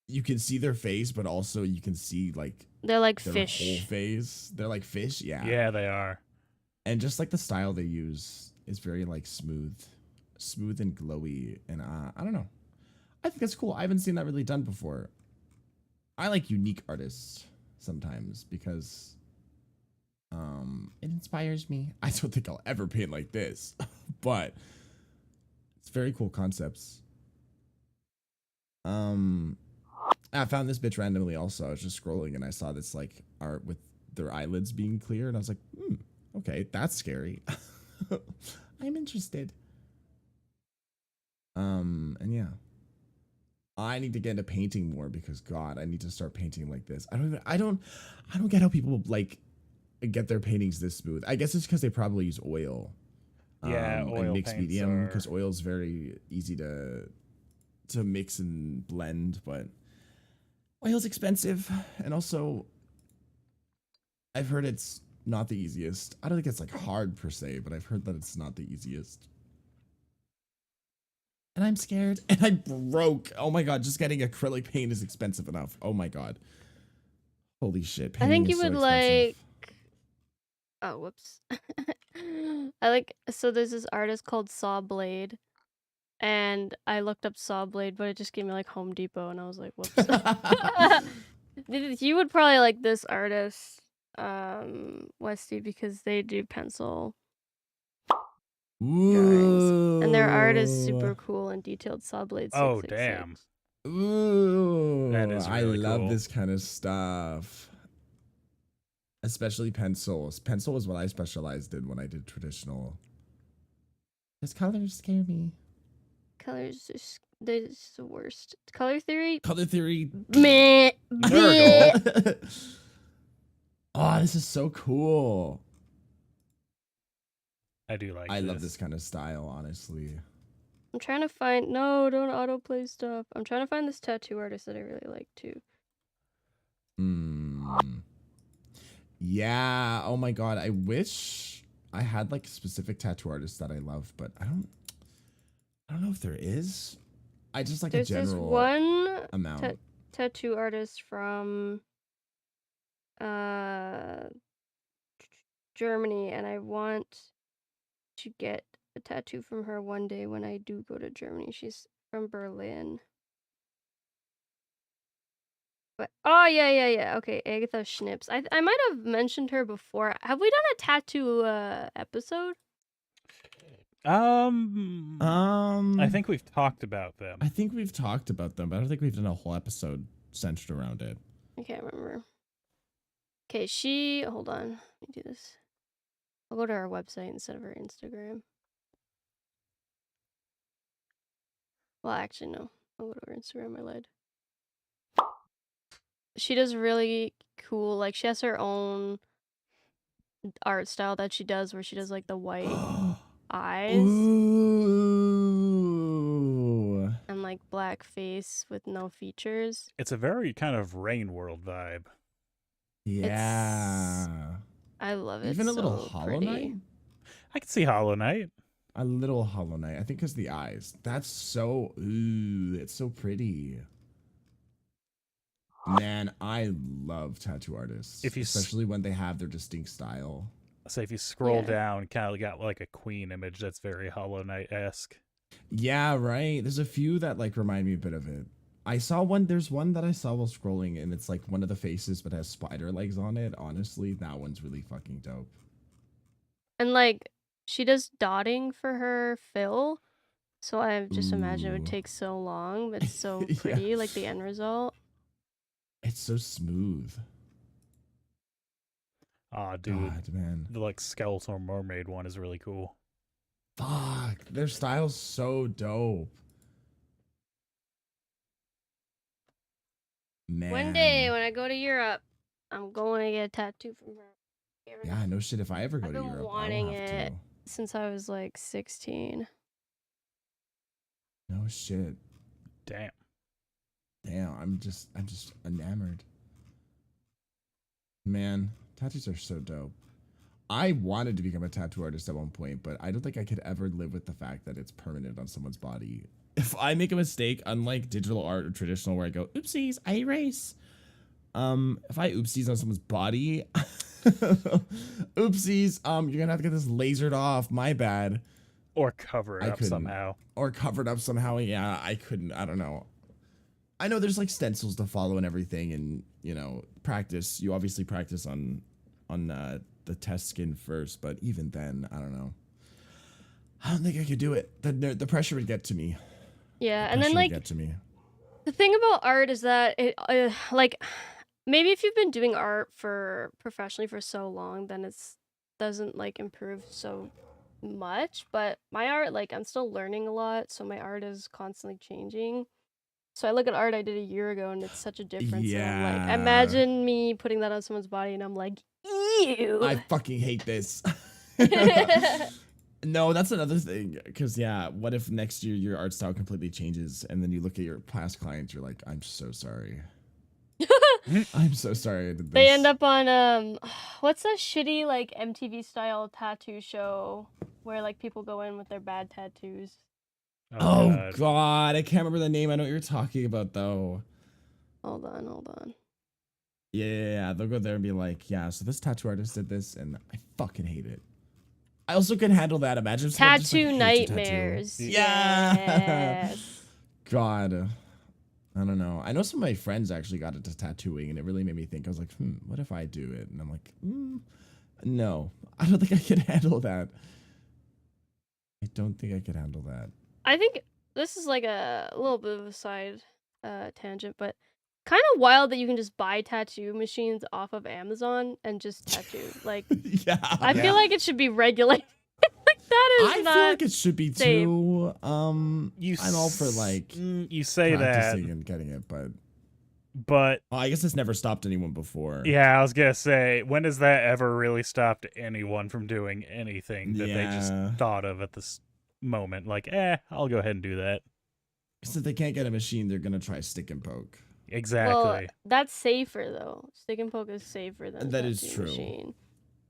Speaker 2: you can see their face, but also you can see like
Speaker 3: They're like
Speaker 2: their
Speaker 3: fish.
Speaker 2: whole face. They're like fish, yeah.
Speaker 4: Yeah, they are.
Speaker 2: And just like the style they use is very like smooth and glowy. And I don't know. I think that's cool. I haven't seen that really done before. I like unique artists sometimes because it inspires me. I don't think I'll ever paint like this, but it's very cool concepts. I found this bitch randomly also. I was just scrolling and I saw this like art with their eyelids being clear and I was like, okay, that's scary. I'm interested. And yeah. I need to get into painting more because God, I need to start painting like this. I don't get how people like get their paintings this smooth. I guess it's because they probably use oil.
Speaker 4: Yeah,
Speaker 2: And
Speaker 4: oil
Speaker 2: mixed
Speaker 4: paints
Speaker 2: medium
Speaker 4: are.
Speaker 2: because oil is very easy to mix and blend, but oil's expensive, and also I've heard it's not the easiest. I don't think it's like hard per se, but I've heard that it's not the easiest. And I'm scared, and I broke. Oh my God, just getting acrylic paint is expensive enough. Oh my God. Holy shit,
Speaker 3: I
Speaker 2: painting
Speaker 3: think you
Speaker 2: is so
Speaker 3: would
Speaker 2: expensive.
Speaker 3: like. Oh, whoops. I like. So there's this artist called Sawblade, and I looked up Sawblade, but it just gave me like Home Depot, and I was like, whoops. You would probably like this artist, Westy, because they do pencil drawings, and their art is
Speaker 2: Ooh.
Speaker 3: super cool and detailed. Sawblade
Speaker 4: Oh
Speaker 3: 666.
Speaker 4: damn, that
Speaker 2: Ooh,
Speaker 4: is
Speaker 2: I
Speaker 4: really
Speaker 2: love
Speaker 4: cool.
Speaker 2: this kind of stuff. Especially pencils. Pencil was what I specialized in when I did traditional. Because colors scare me.
Speaker 3: Colors are they're just the worst. Color theory.
Speaker 2: Color theory.
Speaker 3: Meh.
Speaker 4: Nurgle.
Speaker 3: Bleh.
Speaker 2: Oh, this is so cool.
Speaker 4: I do like
Speaker 2: I
Speaker 4: this.
Speaker 2: love this kind of style, honestly.
Speaker 3: I'm trying to find. No, don't autoplay stuff. I'm trying to find this tattoo artist that I really like too.
Speaker 2: Yeah. Oh my God. I wish I had like specific tattoo artists that I love, but I don't know if there is. I just like
Speaker 3: There's
Speaker 2: a
Speaker 3: this
Speaker 2: general
Speaker 3: one
Speaker 2: amount.
Speaker 3: tattoo artist from Germany, and I want to get a tattoo from her one day when I do go to Germany. She's from Berlin. But oh yeah. Okay, Agatha Schnips. I might have mentioned her before. Have we done a tattoo episode?
Speaker 4: I think we've talked about them.
Speaker 2: I think we've talked about them, but I don't think we've done a whole episode centered around it.
Speaker 3: I can't remember. Okay, hold on. Let me do this. I'll go to our website instead of her Instagram. Well, actually, no. I'll go to her Instagram. I lied. She does really cool, like, she has her own art style that she does where she does, like, the white eyes
Speaker 2: Ooh.
Speaker 3: and, like, black face with no features.
Speaker 4: It's a very kind of Rain World vibe.
Speaker 2: Yeah.
Speaker 3: I love it.
Speaker 2: Even a little
Speaker 3: so
Speaker 2: Hollow
Speaker 3: pretty.
Speaker 2: Knight?
Speaker 4: I could see Hollow Knight.
Speaker 2: A little Hollow Knight. I think because the eyes. That's so. Ooh, it's so pretty. Man, I love tattoo artists.
Speaker 4: If you
Speaker 2: especially when they have their distinct style.
Speaker 4: So if you scroll
Speaker 3: Yeah.
Speaker 4: down, kind of got like a queen image that's very Hollow Knight-esque.
Speaker 2: Yeah, right. There's a few that like remind me a bit of it. I saw one. There's one that I saw while scrolling, and it's like one of the faces, but has spider legs on it. Honestly, that one's really fucking dope.
Speaker 3: And, like, she does dotting for her fill. So I just imagine it would
Speaker 2: Ooh.
Speaker 3: take so long, but it's so
Speaker 2: Yeah.
Speaker 3: pretty, like the end result.
Speaker 2: It's so smooth.
Speaker 4: Ah, dude.
Speaker 2: God, man.
Speaker 4: The like skeletal mermaid one is really cool.
Speaker 2: Fuck, their style's so dope. Man.
Speaker 3: One day when I go to Europe, I'm going to get a tattoo from her.
Speaker 2: Yeah, no shit. If I ever go
Speaker 3: I've
Speaker 2: to
Speaker 3: been
Speaker 2: Europe,
Speaker 3: wanting
Speaker 2: I'll have
Speaker 3: it
Speaker 2: to.
Speaker 3: since I was like 16.
Speaker 2: No shit.
Speaker 4: Damn.
Speaker 2: Damn, I'm just enamored. Man, tattoos are so dope. I wanted to become a tattoo artist at one point, but I don't think I could ever live with the fact that it's permanent on someone's body. If I make a mistake, unlike digital art or traditional where I go, oopsies, I erase. If I oopsies on someone's body, oopsies, you're gonna have to get this lasered off. My bad.
Speaker 4: Or cover it
Speaker 2: I
Speaker 4: up
Speaker 2: couldn't.
Speaker 4: somehow.
Speaker 2: Or covered up somehow. Yeah, I couldn't. I don't know. I know there's like stencils to follow and everything, and you know, practice. You obviously practice on the test skin first, but even then, I don't know. I don't think I could do it. The pressure would get to me.
Speaker 3: Yeah,
Speaker 2: The
Speaker 3: and then
Speaker 2: pressure would
Speaker 3: like
Speaker 2: get to me.
Speaker 3: the thing about art is that it like maybe if you've been doing art for professionally for so long, then it's doesn't like improve so much. But my art, like I'm still learning a lot, so my art is constantly changing. So I look at art I did a year ago, and it's such a difference. And I'm like,
Speaker 2: Yeah.
Speaker 3: imagine me putting that on someone's body, and I'm like, ew.
Speaker 2: I fucking hate this. No, that's another thing. Because, yeah, what if next year your art style completely changes and then you look at your past clients, you're like, I'm so sorry. I'm so sorry I did this.
Speaker 3: They end up on, what's that shitty, like, MTV style tattoo show where, like, people go in with their bad tattoos?
Speaker 2: Oh, God. I can't remember the name. I know what you're talking about, though.
Speaker 3: Hold on.
Speaker 2: Yeah. They'll go there and be like, yeah, so this tattoo artist did this, and I fucking hate it. I also can handle that. Imagine someone just, like,
Speaker 3: Tattoo
Speaker 2: hates your
Speaker 3: nightmares.
Speaker 2: tattoo. Yeah.
Speaker 3: Yes.
Speaker 2: God. I don't know. I know some of my friends actually got into tattooing, and it really made me think. I was like, what if I do it? And I'm like, no. I don't think I could handle that. I don't think I could handle that.
Speaker 3: I think this is like a little bit of a side tangent, but kind of wild that you can just buy tattoo machines off of Amazon and just tattoo. Like,
Speaker 2: Yeah.
Speaker 3: I feel like it should be regulated. Like, that is
Speaker 2: I
Speaker 3: not
Speaker 2: feel like it should be
Speaker 3: safe.
Speaker 2: too. I'm all for like
Speaker 4: you say that,
Speaker 2: practicing and getting it, but
Speaker 4: but
Speaker 2: I guess it's never stopped anyone before.
Speaker 4: yeah, I was gonna say, when has that ever really stopped anyone from doing anything that they just thought of at this moment? Like, I'll go ahead and do that.
Speaker 2: Because if they can't get a machine, they're gonna try stick and poke.
Speaker 4: Exactly.
Speaker 3: Well, that's safer though. Stick and poke is safer than
Speaker 2: That
Speaker 3: a
Speaker 2: is
Speaker 3: tattoo
Speaker 2: true.
Speaker 3: machine.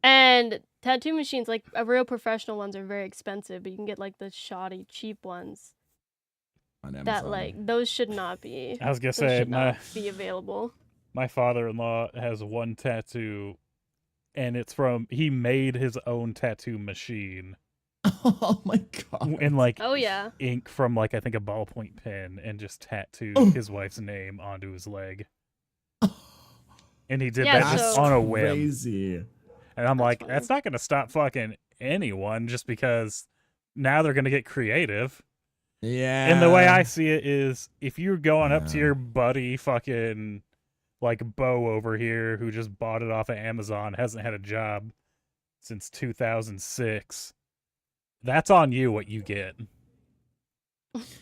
Speaker 3: And tattoo machines, like real professional ones, are very expensive, but you can get like the shoddy, cheap ones.
Speaker 2: On Amazon.
Speaker 3: That like those should not be.
Speaker 4: I was gonna
Speaker 3: those
Speaker 4: say,
Speaker 3: should not be available.
Speaker 4: My father-in-law has one tattoo, and it's he made his own tattoo machine.
Speaker 2: Oh my God.
Speaker 4: And like,
Speaker 3: Oh yeah.
Speaker 4: ink from like, I think a ballpoint pen, and just tattooed his wife's name onto his leg. And he did
Speaker 3: Yeah,
Speaker 4: that just
Speaker 3: so-
Speaker 4: on a whim.
Speaker 2: Crazy.
Speaker 4: And I'm
Speaker 3: That's
Speaker 4: like,
Speaker 3: funny.
Speaker 4: that's not gonna stop fucking anyone just because now they're gonna get creative.
Speaker 2: Yeah.
Speaker 4: And the way I see it is, if you're going up to
Speaker 2: Yeah.
Speaker 4: your buddy fucking like Bo over here who just bought it off of Amazon, hasn't had a job since 2006, that's on you what you get.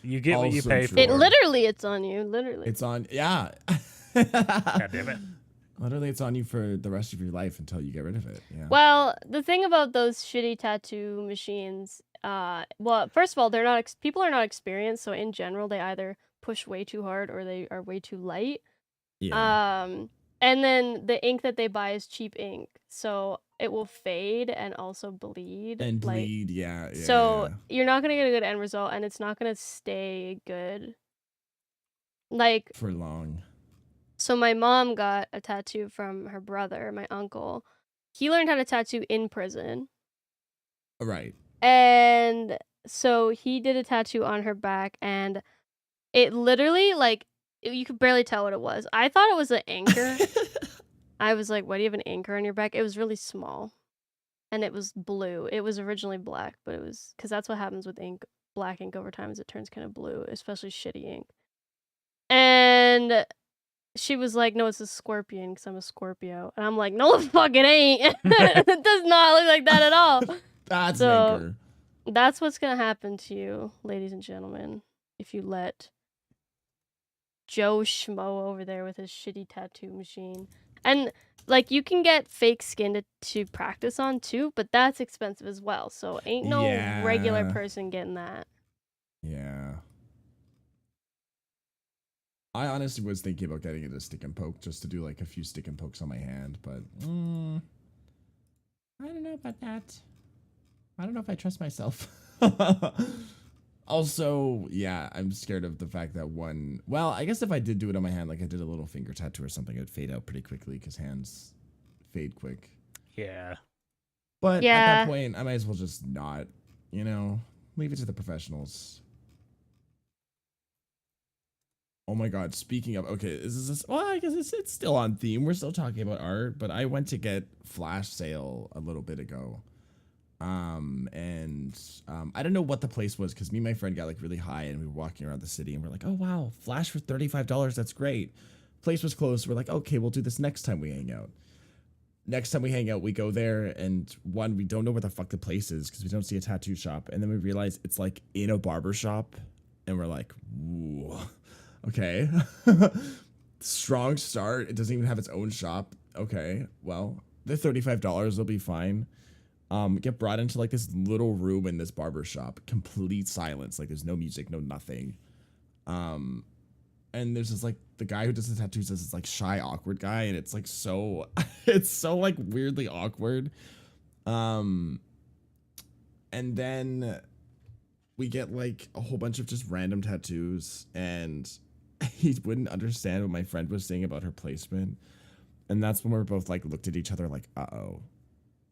Speaker 4: You get what you
Speaker 2: Also
Speaker 4: pay
Speaker 2: true.
Speaker 4: for.
Speaker 3: It literally, it's on you. Literally.
Speaker 2: It's on. Yeah.
Speaker 4: God damn it.
Speaker 2: Literally, it's on you for the rest of your life until you get rid of it. Yeah.
Speaker 3: Well, the thing about those shitty tattoo machines, well, first of all, they're not people are not experienced, so in general, they either push way too hard or they are way too light.
Speaker 2: Yeah.
Speaker 3: And then the ink that they buy is cheap ink, so it will fade and also bleed.
Speaker 2: And
Speaker 3: like-
Speaker 2: bleed. Yeah.
Speaker 3: So you're not gonna get a good end result, and it's not gonna stay good. Like,
Speaker 2: for long.
Speaker 3: so my mom got a tattoo from her brother, my uncle. He learned how to tattoo in prison.
Speaker 2: Right.
Speaker 3: And so he did a tattoo on her back, and it literally, like, you could barely tell what it was. I thought it was an anchor. I was like, why do you have an anchor on your back? It was really small. And it was blue. It was originally black, but it was, because that's what happens with ink, black ink over time, is it turns kind of blue, especially shitty ink. And she was like, no, it's a scorpion, because I'm a Scorpio. And I'm like, no, the fuck it ain't. It does not look like that at all.
Speaker 2: That's
Speaker 3: So-
Speaker 2: an anchor.
Speaker 3: That's what's gonna happen to you, ladies and gentlemen, if you let Joe Schmo over there with his shitty tattoo machine. And like, you can get fake skin to practice on too, but that's expensive as well. So ain't no regular
Speaker 2: Yeah.
Speaker 3: person getting that.
Speaker 2: Yeah. I honestly was thinking about getting into stick and poke just to do like a few stick and pokes on my hand, but I don't know about that. I don't know if I trust myself. Also, yeah, I'm scared of the fact that well, I guess if I did do it on my hand, like I did a little finger tattoo or something, it would fade out pretty quickly because hands fade quick.
Speaker 4: Yeah.
Speaker 2: But at
Speaker 3: Yeah.
Speaker 2: that point, I might as well just not, leave it to the professionals. Oh my God, speaking of, okay, well, I guess it's still on theme. We're still talking about art, but I went to get flash sale a little bit ago. I don't know what the place was because me and my friend got like really high and we were walking around the city and we're like, oh wow, flash for $35. That's great. Place was closed. We're like, okay, we'll do this next time we hang out. Next time we hang out, we go there and we don't know where the fuck the place is because we don't see a tattoo shop. And then we realize it's like in a barber shop and we're like, ooh, Okay. Strong start. It doesn't even have its own shop. Okay. Well, the $35 will be fine. Get brought into like this little room in this barber shop. Complete silence. Like there's no music, no nothing. And there's this like the guy who does the tattoos is this like shy, awkward guy, and it's like so it's so like weirdly awkward. And then we get like a whole bunch of just random tattoos, and he wouldn't understand what my friend was saying about her placement. And that's when we're both like looked at each other like, uh-oh,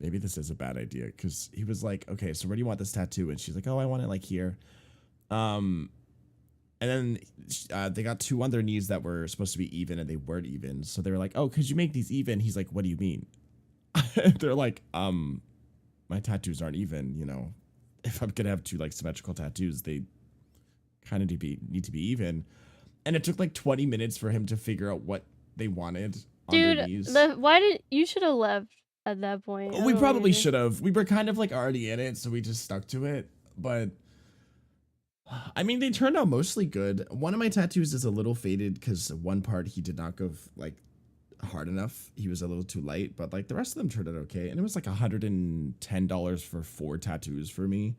Speaker 2: maybe this is a bad idea. Cause he was like, okay, so where do you want this tattoo? And she's like, oh, I want it like here. And then they got two on their knees that were supposed to be even and they weren't even. So they were like, oh, could you make these even? He's like, what do you mean? They're like, my tattoos aren't even, you know. If I'm gonna have two like symmetrical tattoos, they kind of need to be even. And it took like 20 minutes for him to figure out what they wanted on their knees.
Speaker 3: Dude, why did you should have left at that point?
Speaker 2: We probably should have. We were kind of like already in it, so we just stuck to it. But I mean, they turned out mostly good. One of my tattoos is a little faded because one part he did not go like hard enough. He was a little too light, but like the rest of them turned out okay. And it was like $110 for 4 tattoos for me.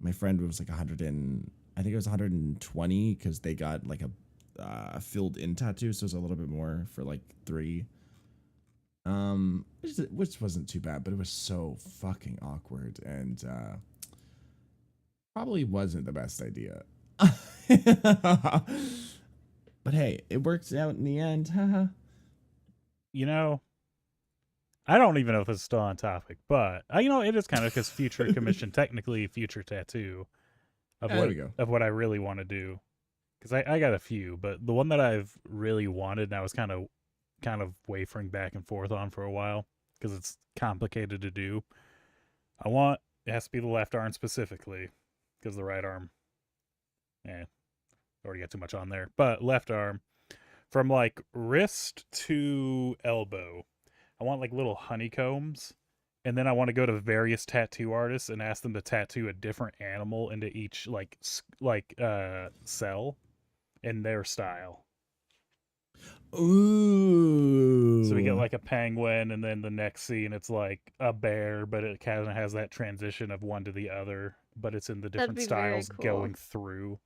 Speaker 2: My friend was like I think it was 120 because they got like a filled in tattoo, so it was a little bit more for like 3. Which wasn't too bad, but it was so fucking awkward and probably wasn't the best idea. But hey, it worked out in the end. Haha.
Speaker 4: You know, I don't even know if it's still on topic, but you know, it is kind of because future commission, technically future tattoo of what I really want to do. Because I got a few, but the one that I've really wanted and I was kind of wavering back and forth on for a while because it's complicated to do. It has to be the left arm specifically because the right arm, already got too much on there. But left arm, from like wrist to elbow, I want like little honeycombs, and then I want to go to various tattoo artists and ask them to tattoo a different animal into each cell in their style.
Speaker 2: Ooh.
Speaker 4: So we get like a penguin, and then the next scene it's like a bear, but it kind of has that transition of one to the other, but it's in the different styles going through.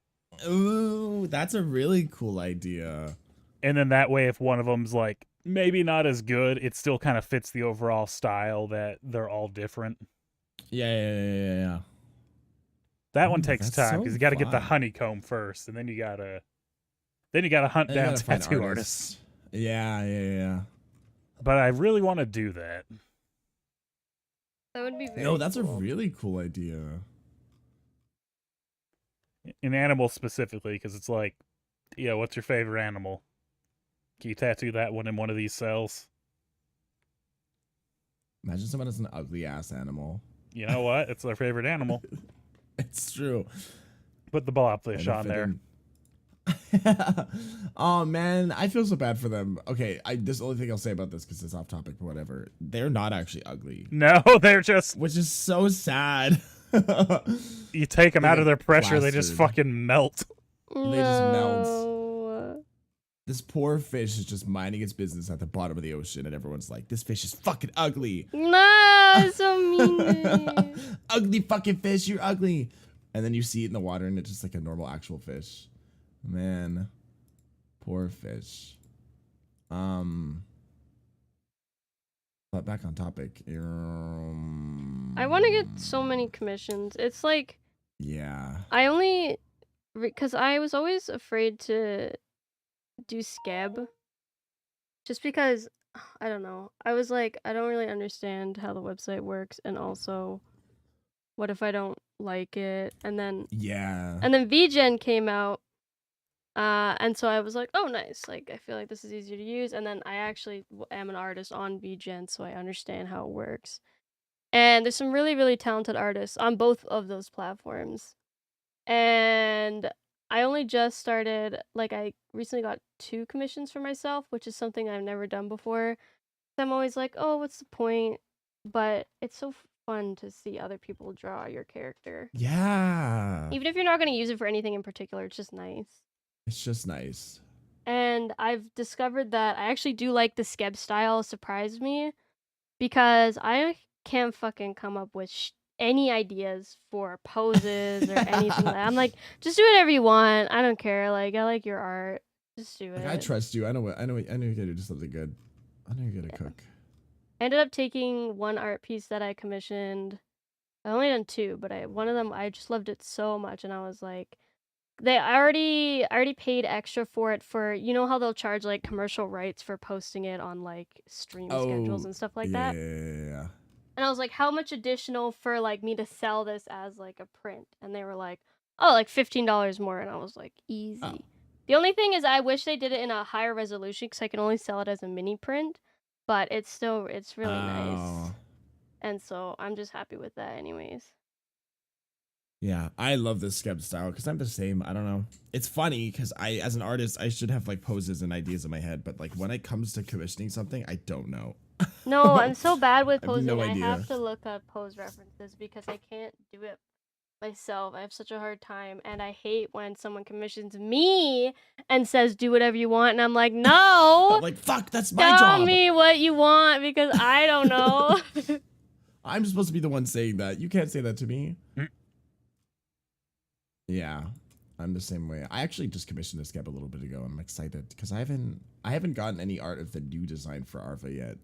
Speaker 2: Ooh, that's a really cool idea.
Speaker 4: And then that way, if one of them's like maybe not as good, it still kind of fits the overall style that they're all different.
Speaker 2: Yeah.
Speaker 4: That one takes time because you got to get the honeycomb first, and then you gotta hunt down tattoo artists.
Speaker 2: Yeah.
Speaker 4: But I really want to do that.
Speaker 3: That would be very
Speaker 2: No, that's
Speaker 3: cool.
Speaker 2: a really cool idea.
Speaker 4: In animals specifically, because it's like, what's your favorite animal? Can you tattoo that one in one of these cells?
Speaker 2: Imagine someone has an ugly ass animal.
Speaker 4: You know what? It's their favorite animal.
Speaker 2: It's true.
Speaker 4: Put the blobfish on there.
Speaker 2: Oh man, I feel so bad for them. Okay, this is the only thing I'll say about this because it's off topic, but whatever. They're not actually ugly.
Speaker 4: No, they're just,
Speaker 2: which is so sad.
Speaker 4: You take them out of their pressure,
Speaker 2: plastered.
Speaker 4: they just fucking melt.
Speaker 2: They just melt. This poor fish is just minding its business at the bottom of the ocean, and everyone's like, "This fish is fucking ugly."
Speaker 3: No, so mean.
Speaker 2: Ugly fucking fish, you're ugly. And then you see it in the water, and it's just like a normal actual fish. Man, poor fish. But back on topic.
Speaker 3: I want to get so many commissions. It's like,
Speaker 2: yeah.
Speaker 3: Because I was always afraid to do scab. Just because, I don't know. I was like, I don't really understand how the website works, and also, what if I don't like it? And then VGen came out, and so I was like, oh, nice. Like, I feel like this is easier to use. And then I actually am an artist on VGen, so I understand how it works. And there's some really, really talented artists on both of those platforms. And I only just started, like, I recently got 2 commissions for myself, which is something I've never done before. I'm always like, oh, what's the point? But it's so fun to see other people draw your character.
Speaker 2: Yeah.
Speaker 3: Even if you're not going to use it for anything in particular, it's just nice.
Speaker 2: It's just nice.
Speaker 3: And I've discovered that I actually do like the skeb style. Surprised me because I can't fucking come up with any ideas for poses or anything. I'm like, just do whatever you want. I don't care. Like, I like your art. Just do it.
Speaker 2: Like, I trust you. I know you're gonna do something good. I know you're gonna cook.
Speaker 3: I ended up taking one art piece that I commissioned. I only done two, but one of them I just loved it so much, and I was like, I already paid extra for it for, you know how they'll charge like commercial rights for posting it on like stream schedules and stuff like that.
Speaker 2: Yeah.
Speaker 3: And I was like, how much additional for like me to sell this as like a print? And they were like, oh, like $15 more. And I was like, easy.
Speaker 2: Oh.
Speaker 3: The only thing is I wish they did it in a higher resolution because I can only sell it as a mini print, but it's really nice. And so I'm just happy with that anyways.
Speaker 2: Yeah, I love this skeb style because I'm the same. I don't know. It's funny because as an artist, I should have like poses and ideas in my head, but like when it comes to commissioning something, I don't know.
Speaker 3: No, I'm so bad with
Speaker 2: I have
Speaker 3: posing.
Speaker 2: no
Speaker 3: I
Speaker 2: idea.
Speaker 3: have to look up pose references because I can't do it myself. I have such a hard time, and I hate when someone commissions me and says do whatever you want, and I'm like, no.
Speaker 2: I'm like, fuck, that's my job.
Speaker 3: Tell me what you want because I don't know.
Speaker 2: I'm supposed to be the one saying that. You can't say that to me. Yeah, I'm the same way. I actually just commissioned a skeb a little bit ago, and I'm excited because I haven't gotten any art of the new design for Arva yet.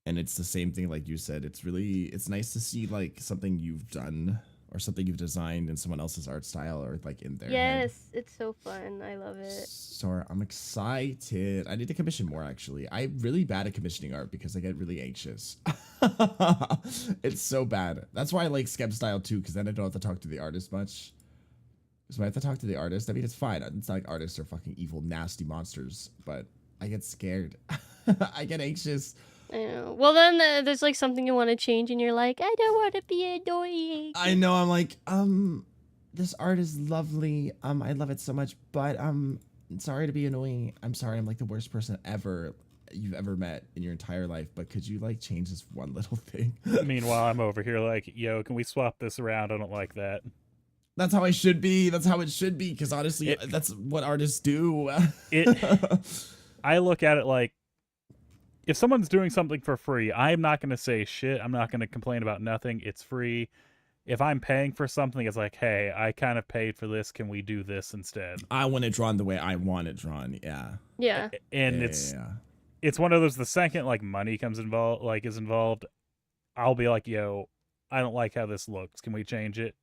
Speaker 2: And it's the same thing like you said. It's nice to see like something you've done or something you've designed in someone else's art style or like in their head.
Speaker 3: It's so fun. I love it.
Speaker 2: So I'm excited. I need to commission more actually. I'm really bad at commissioning art because I get really anxious. It's so bad. That's why I like skeb style too, because then I don't have to talk to the artist much. Because when I have to talk to the artist, I mean, it's fine. It's not like artists are fucking evil, nasty monsters, but I get scared. I get anxious.
Speaker 3: I know. Well, then there's like something you want to change, and you're like, I don't want to be annoying.
Speaker 2: I know. I'm like, this art is lovely. I love it so much, but sorry to be annoying. I'm sorry. I'm like the worst person you've ever met in your entire life. But could you like change this one little thing?
Speaker 4: Meanwhile, I'm over here like, yo, can we swap this around? I don't like that.
Speaker 2: That's how I should be. That's how it should be. Because honestly, that's what artists do.
Speaker 4: I look at it like, if someone's doing something for free, I'm not going to say shit. I'm not going to complain about nothing. It's free. If I'm paying for something, it's like, hey, I kind of paid for this. Can we do this instead?
Speaker 2: I want it drawn the way I want it drawn. Yeah.
Speaker 3: Yeah.
Speaker 4: And it's one of those, the second like money is involved, I'll be like, yo, I don't like how this looks. Can we change it?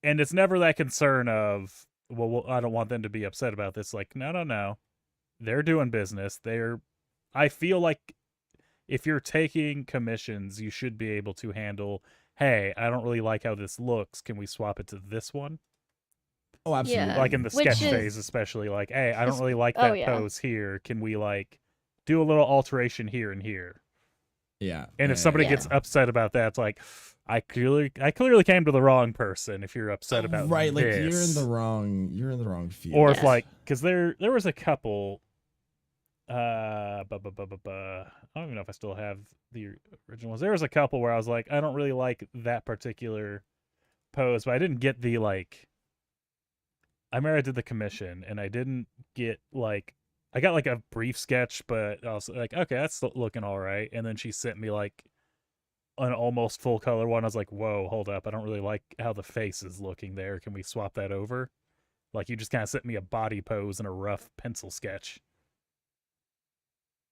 Speaker 4: And it's never that concern of, well, I don't want them to be upset about this. Like, no. They're doing business. I feel like if you're taking commissions, you should be able to handle, hey, I don't really like how this looks. Can we swap it to this one?
Speaker 2: Oh, absolutely.
Speaker 3: Yeah.
Speaker 4: Like in the sketch phase, especially, like, hey, I don't really like that pose here. Can we like do a little alteration here and here?
Speaker 2: Yeah.
Speaker 4: And if somebody gets upset about that, it's like, I clearly came to the wrong person. If you're upset about
Speaker 2: right, like
Speaker 4: this.
Speaker 2: you're in the wrong field.
Speaker 4: Or if like, because there was a couple. I don't even know if I still have the original ones. There was a couple where I was like, I don't really like that particular pose, but I didn't get the like. I remember I did the commission, and I didn't get like. I got like a brief sketch, but I was like, okay, that's looking all right. And then she sent me like an almost full color one. I was like, whoa, hold up. I don't really like how the face is looking there. Can we swap that over? Like, you just kind of sent me a body pose and a rough pencil sketch.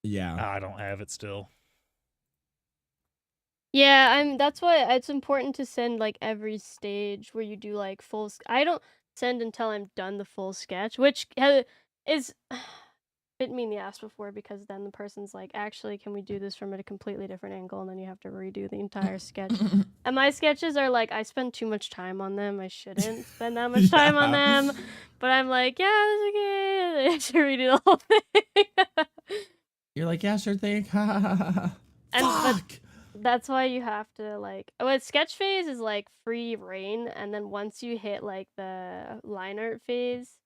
Speaker 2: Yeah.
Speaker 4: I don't have it still.
Speaker 3: Yeah, that's why it's important to send like every stage where you do like full. I don't send until I'm done the full sketch, which is bit me in the ass before because then the person's like, actually, can we do this from a completely different angle? And then you have to redo the entire sketch. And my sketches are like, I spend too much time on them. I shouldn't spend that much time on them. But I'm like, yeah, that's okay. I have to redo the whole thing.
Speaker 2: You're like, yeah, sure thing.
Speaker 3: Fuck!
Speaker 2: Fuck!
Speaker 3: That's why you have to like, sketch phase is like free reign, and then once you hit like the line art phase,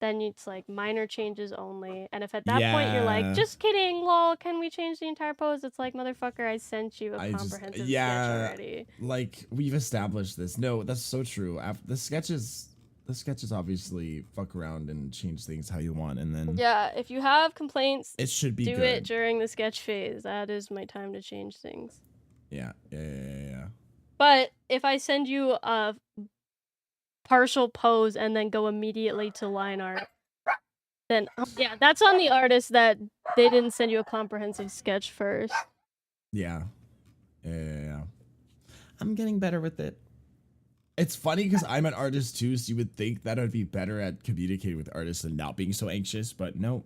Speaker 3: then it's like minor changes only. And if at that point you're like, just kidding, lol, can we change the entire pose? It's like, motherfucker, I sent you a comprehensive sketch already.
Speaker 2: Like, we've established this. No, that's so true. The the sketches obviously fuck around and change things how you want, and then
Speaker 3: Yeah, if you have complaints,
Speaker 2: it should be
Speaker 3: do
Speaker 2: good.
Speaker 3: it during the sketch phase. That is my time to change things.
Speaker 2: Yeah.
Speaker 3: But if I send you a partial pose and then go immediately to line art, then yeah, that's on the artist that they didn't send you a comprehensive sketch first.
Speaker 2: Yeah. I'm getting better with it. It's funny because I'm an artist too, so you would think that I'd be better at communicating with artists and not being so anxious, but no.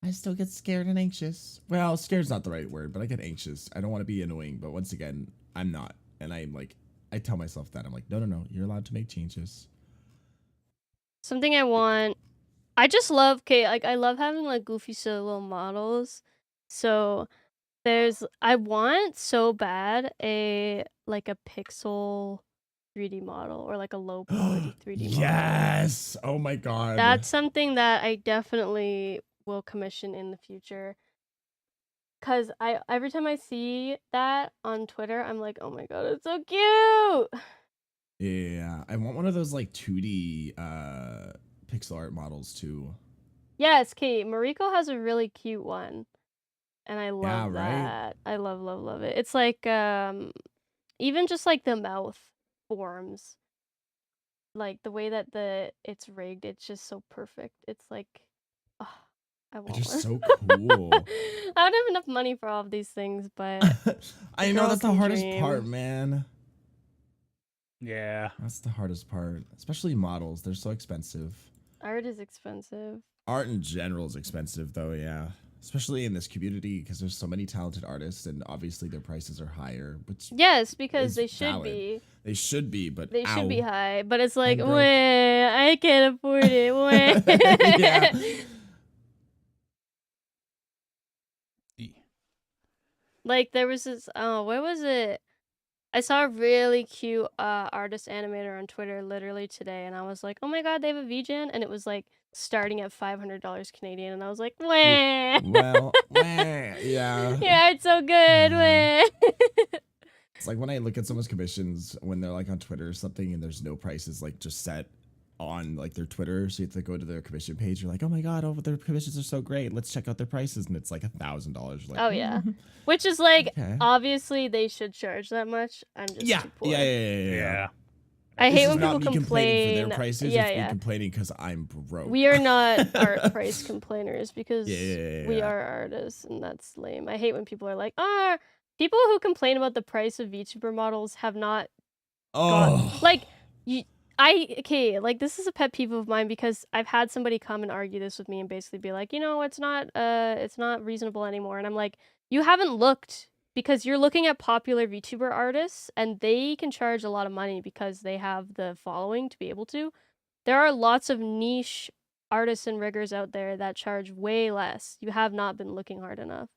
Speaker 2: I still get scared and anxious. Well, scared's not the right word, but I get anxious. I don't want to be annoying, but once again, I'm not. And I'm like, I tell myself that. I'm like, no, you're allowed to make changes.
Speaker 3: Something I want, I just love, I love having like goofy silly little models. So I want so bad a pixel 3D model or like a low quality 3D model.
Speaker 2: Yes! Oh my god.
Speaker 3: That's something that I definitely will commission in the future. Cause every time I see that on Twitter, I'm like, oh my god, it's so cute.
Speaker 2: Yeah, I want one of those like 2D pixel art models too.
Speaker 3: Yes, Kate, Mariko has a really cute one. And I love
Speaker 2: Yeah, right?
Speaker 3: that. I love it. It's like even just like the mouth forms. Like the way that it's rigged, it's just so perfect. It's like oh, I want
Speaker 2: It's just
Speaker 3: one.
Speaker 2: so cool.
Speaker 3: I don't have enough money for all of these things, but
Speaker 2: I know
Speaker 3: girl
Speaker 2: that's the
Speaker 3: can
Speaker 2: hardest
Speaker 3: dream.
Speaker 2: part, man.
Speaker 4: Yeah.
Speaker 2: That's the hardest part. Especially models. They're so expensive.
Speaker 3: Art is expensive.
Speaker 2: Art in general is expensive though, yeah. Especially in this community because there's so many talented artists and obviously their prices are higher, which
Speaker 3: Yes, because
Speaker 2: is
Speaker 3: they should
Speaker 2: valid.
Speaker 3: be.
Speaker 2: They should be, but
Speaker 3: They should be
Speaker 2: ow.
Speaker 3: high, but it's like,
Speaker 2: broke.
Speaker 3: wah, I can't afford it. Wah.
Speaker 2: Yeah.
Speaker 3: Like there was this where was it? I saw a really cute artist animator on Twitter literally today, and I was like, oh my god, they have a VGen, and it was like starting at $500 Canadian, and I was like, wah.
Speaker 2: Well, yeah.
Speaker 3: Yeah, it's so good.
Speaker 2: Yeah.
Speaker 3: Wah.
Speaker 2: It's like when I look at someone's commissions when they're like on Twitter or something and there's no prices like just set on like their Twitter, so you have to go to their commission page. You're like, oh my god, their commissions are so great. Let's check out their prices, and it's like $1,000. Like,
Speaker 3: Oh yeah, which is like
Speaker 2: okay.
Speaker 3: obviously they should charge that much. I'm just too poor.
Speaker 2: Yeah.
Speaker 3: I
Speaker 2: This
Speaker 3: hate
Speaker 2: is
Speaker 3: when
Speaker 2: not
Speaker 3: people
Speaker 2: me
Speaker 3: complain.
Speaker 2: complaining for their prices.
Speaker 3: Yeah,
Speaker 2: it's me
Speaker 3: yeah.
Speaker 2: complaining because I'm broke.
Speaker 3: We are not art price complainers because
Speaker 2: Yeah.
Speaker 3: we are artists, and that's lame. I hate when people are like, people who complain about the price of VTuber models have not
Speaker 2: Oh,
Speaker 3: like this is a pet peeve of mine because I've had somebody come and argue this with me and basically be like, it's not reasonable anymore, and I'm like, you haven't looked, because you're looking at popular VTuber artists and they can charge a lot of money because they have the following to be able to. There are lots of niche artists and riggers out there that charge way less. You have not been looking hard enough.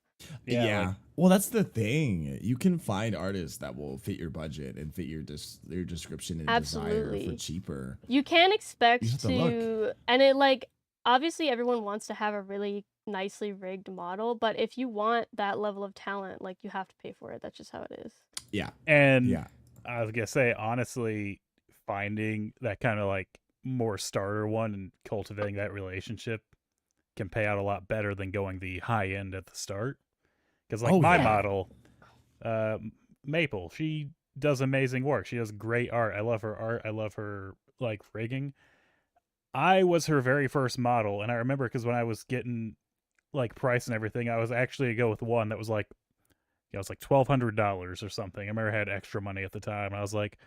Speaker 2: yeah.
Speaker 4: Like,
Speaker 2: well, that's the thing. You can find artists that will fit your budget and fit your description and
Speaker 3: Absolutely.
Speaker 2: desire for cheaper.
Speaker 3: You can't expect
Speaker 2: You have to
Speaker 3: to
Speaker 2: look.
Speaker 3: and it like obviously everyone wants to have a really nicely rigged model, but if you want that level of talent, like, you have to pay for it. That's just how it is.
Speaker 2: Yeah.
Speaker 4: and
Speaker 2: Yeah.
Speaker 4: I was gonna say, honestly, finding that kind of like more starter one and cultivating that relationship can pay out a lot better than going the high end at the start. Because like my
Speaker 2: yeah.
Speaker 4: model, Maple, she does amazing work. She does great art. I love her art. I love her like rigging. I was her very first model, and I remember because when I was getting like price and everything, I was actually to go with one that was like, it was like $1,200 or something. I remember I had extra money at the time, and I was like,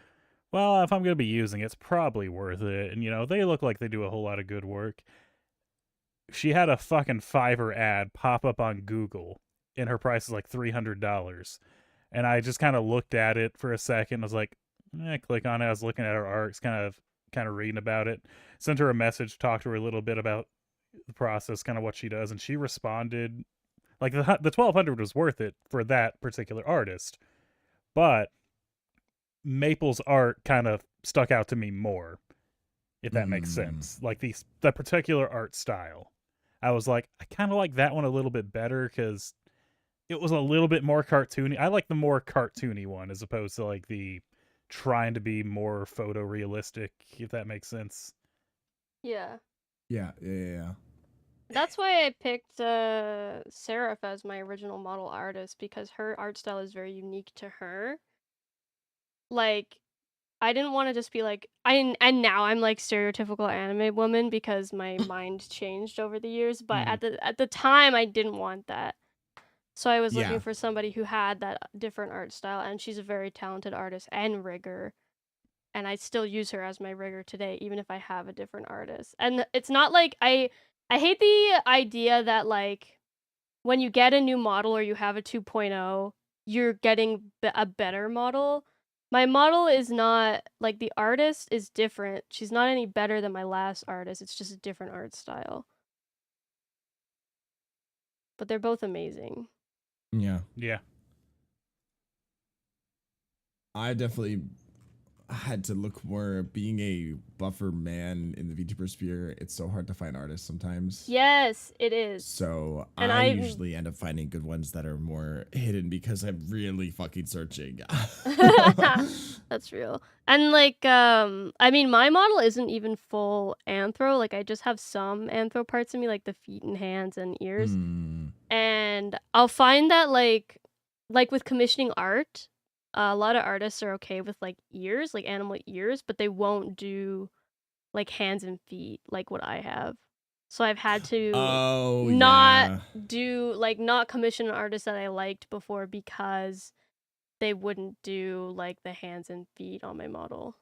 Speaker 4: well, if I'm gonna be using it, it's probably worth it. And they look like they do a whole lot of good work. She had a fucking Fiverr ad pop up on Google, and her price is like $300. And I just kind of looked at it for a second. I was like, click on it. I was looking at her art, kind of reading about it. Sent her a message, talked to her a little bit about the process, kind of what she does, and she responded. Like the 1,200 was worth it for that particular artist, but Maple's art kind of stuck out to me more, if that makes sense. Like the particular art style, I was like, I kind of like that one a little bit better because it was a little bit more cartoony. I like the more cartoony one as opposed to like the trying to be more photorealistic, if that makes sense.
Speaker 3: Yeah.
Speaker 2: Yeah.
Speaker 3: That's why I picked Seraph as my original model artist, because her art style is very unique to her. Like, I didn't want to just be like, and now I'm like stereotypical anime woman because my mind changed over the years, but at the time I didn't want that. So I was looking
Speaker 2: Yeah.
Speaker 3: for somebody who had that different art style, and she's a very talented artist and rigger. And I still use her as my rigger today, even if I have a different artist. And it's not like I hate the idea that like when you get a new model or you have a 2.0, you're getting a better model. My model is not like, the artist is different. She's not any better than my last artist. It's just a different art style. But they're both amazing.
Speaker 2: Yeah.
Speaker 4: Yeah.
Speaker 2: I definitely had to look more. Being a buffer man in the VTuber sphere, it's so hard to find artists sometimes.
Speaker 3: Yes, it is.
Speaker 2: So
Speaker 3: And
Speaker 2: I usually end up finding good ones that are more hidden because I'm really fucking searching.
Speaker 3: That's real. And like, I mean, my model isn't even full anthro. Like, I just have some anthro parts of me, like the feet and hands and ears. And I'll find that like with commissioning art, a lot of artists are okay with like ears, like animal ears, but they won't do like hands and feet like what I have. So I've had to not commission an artist that I liked before because they wouldn't do like the hands and feet on my model.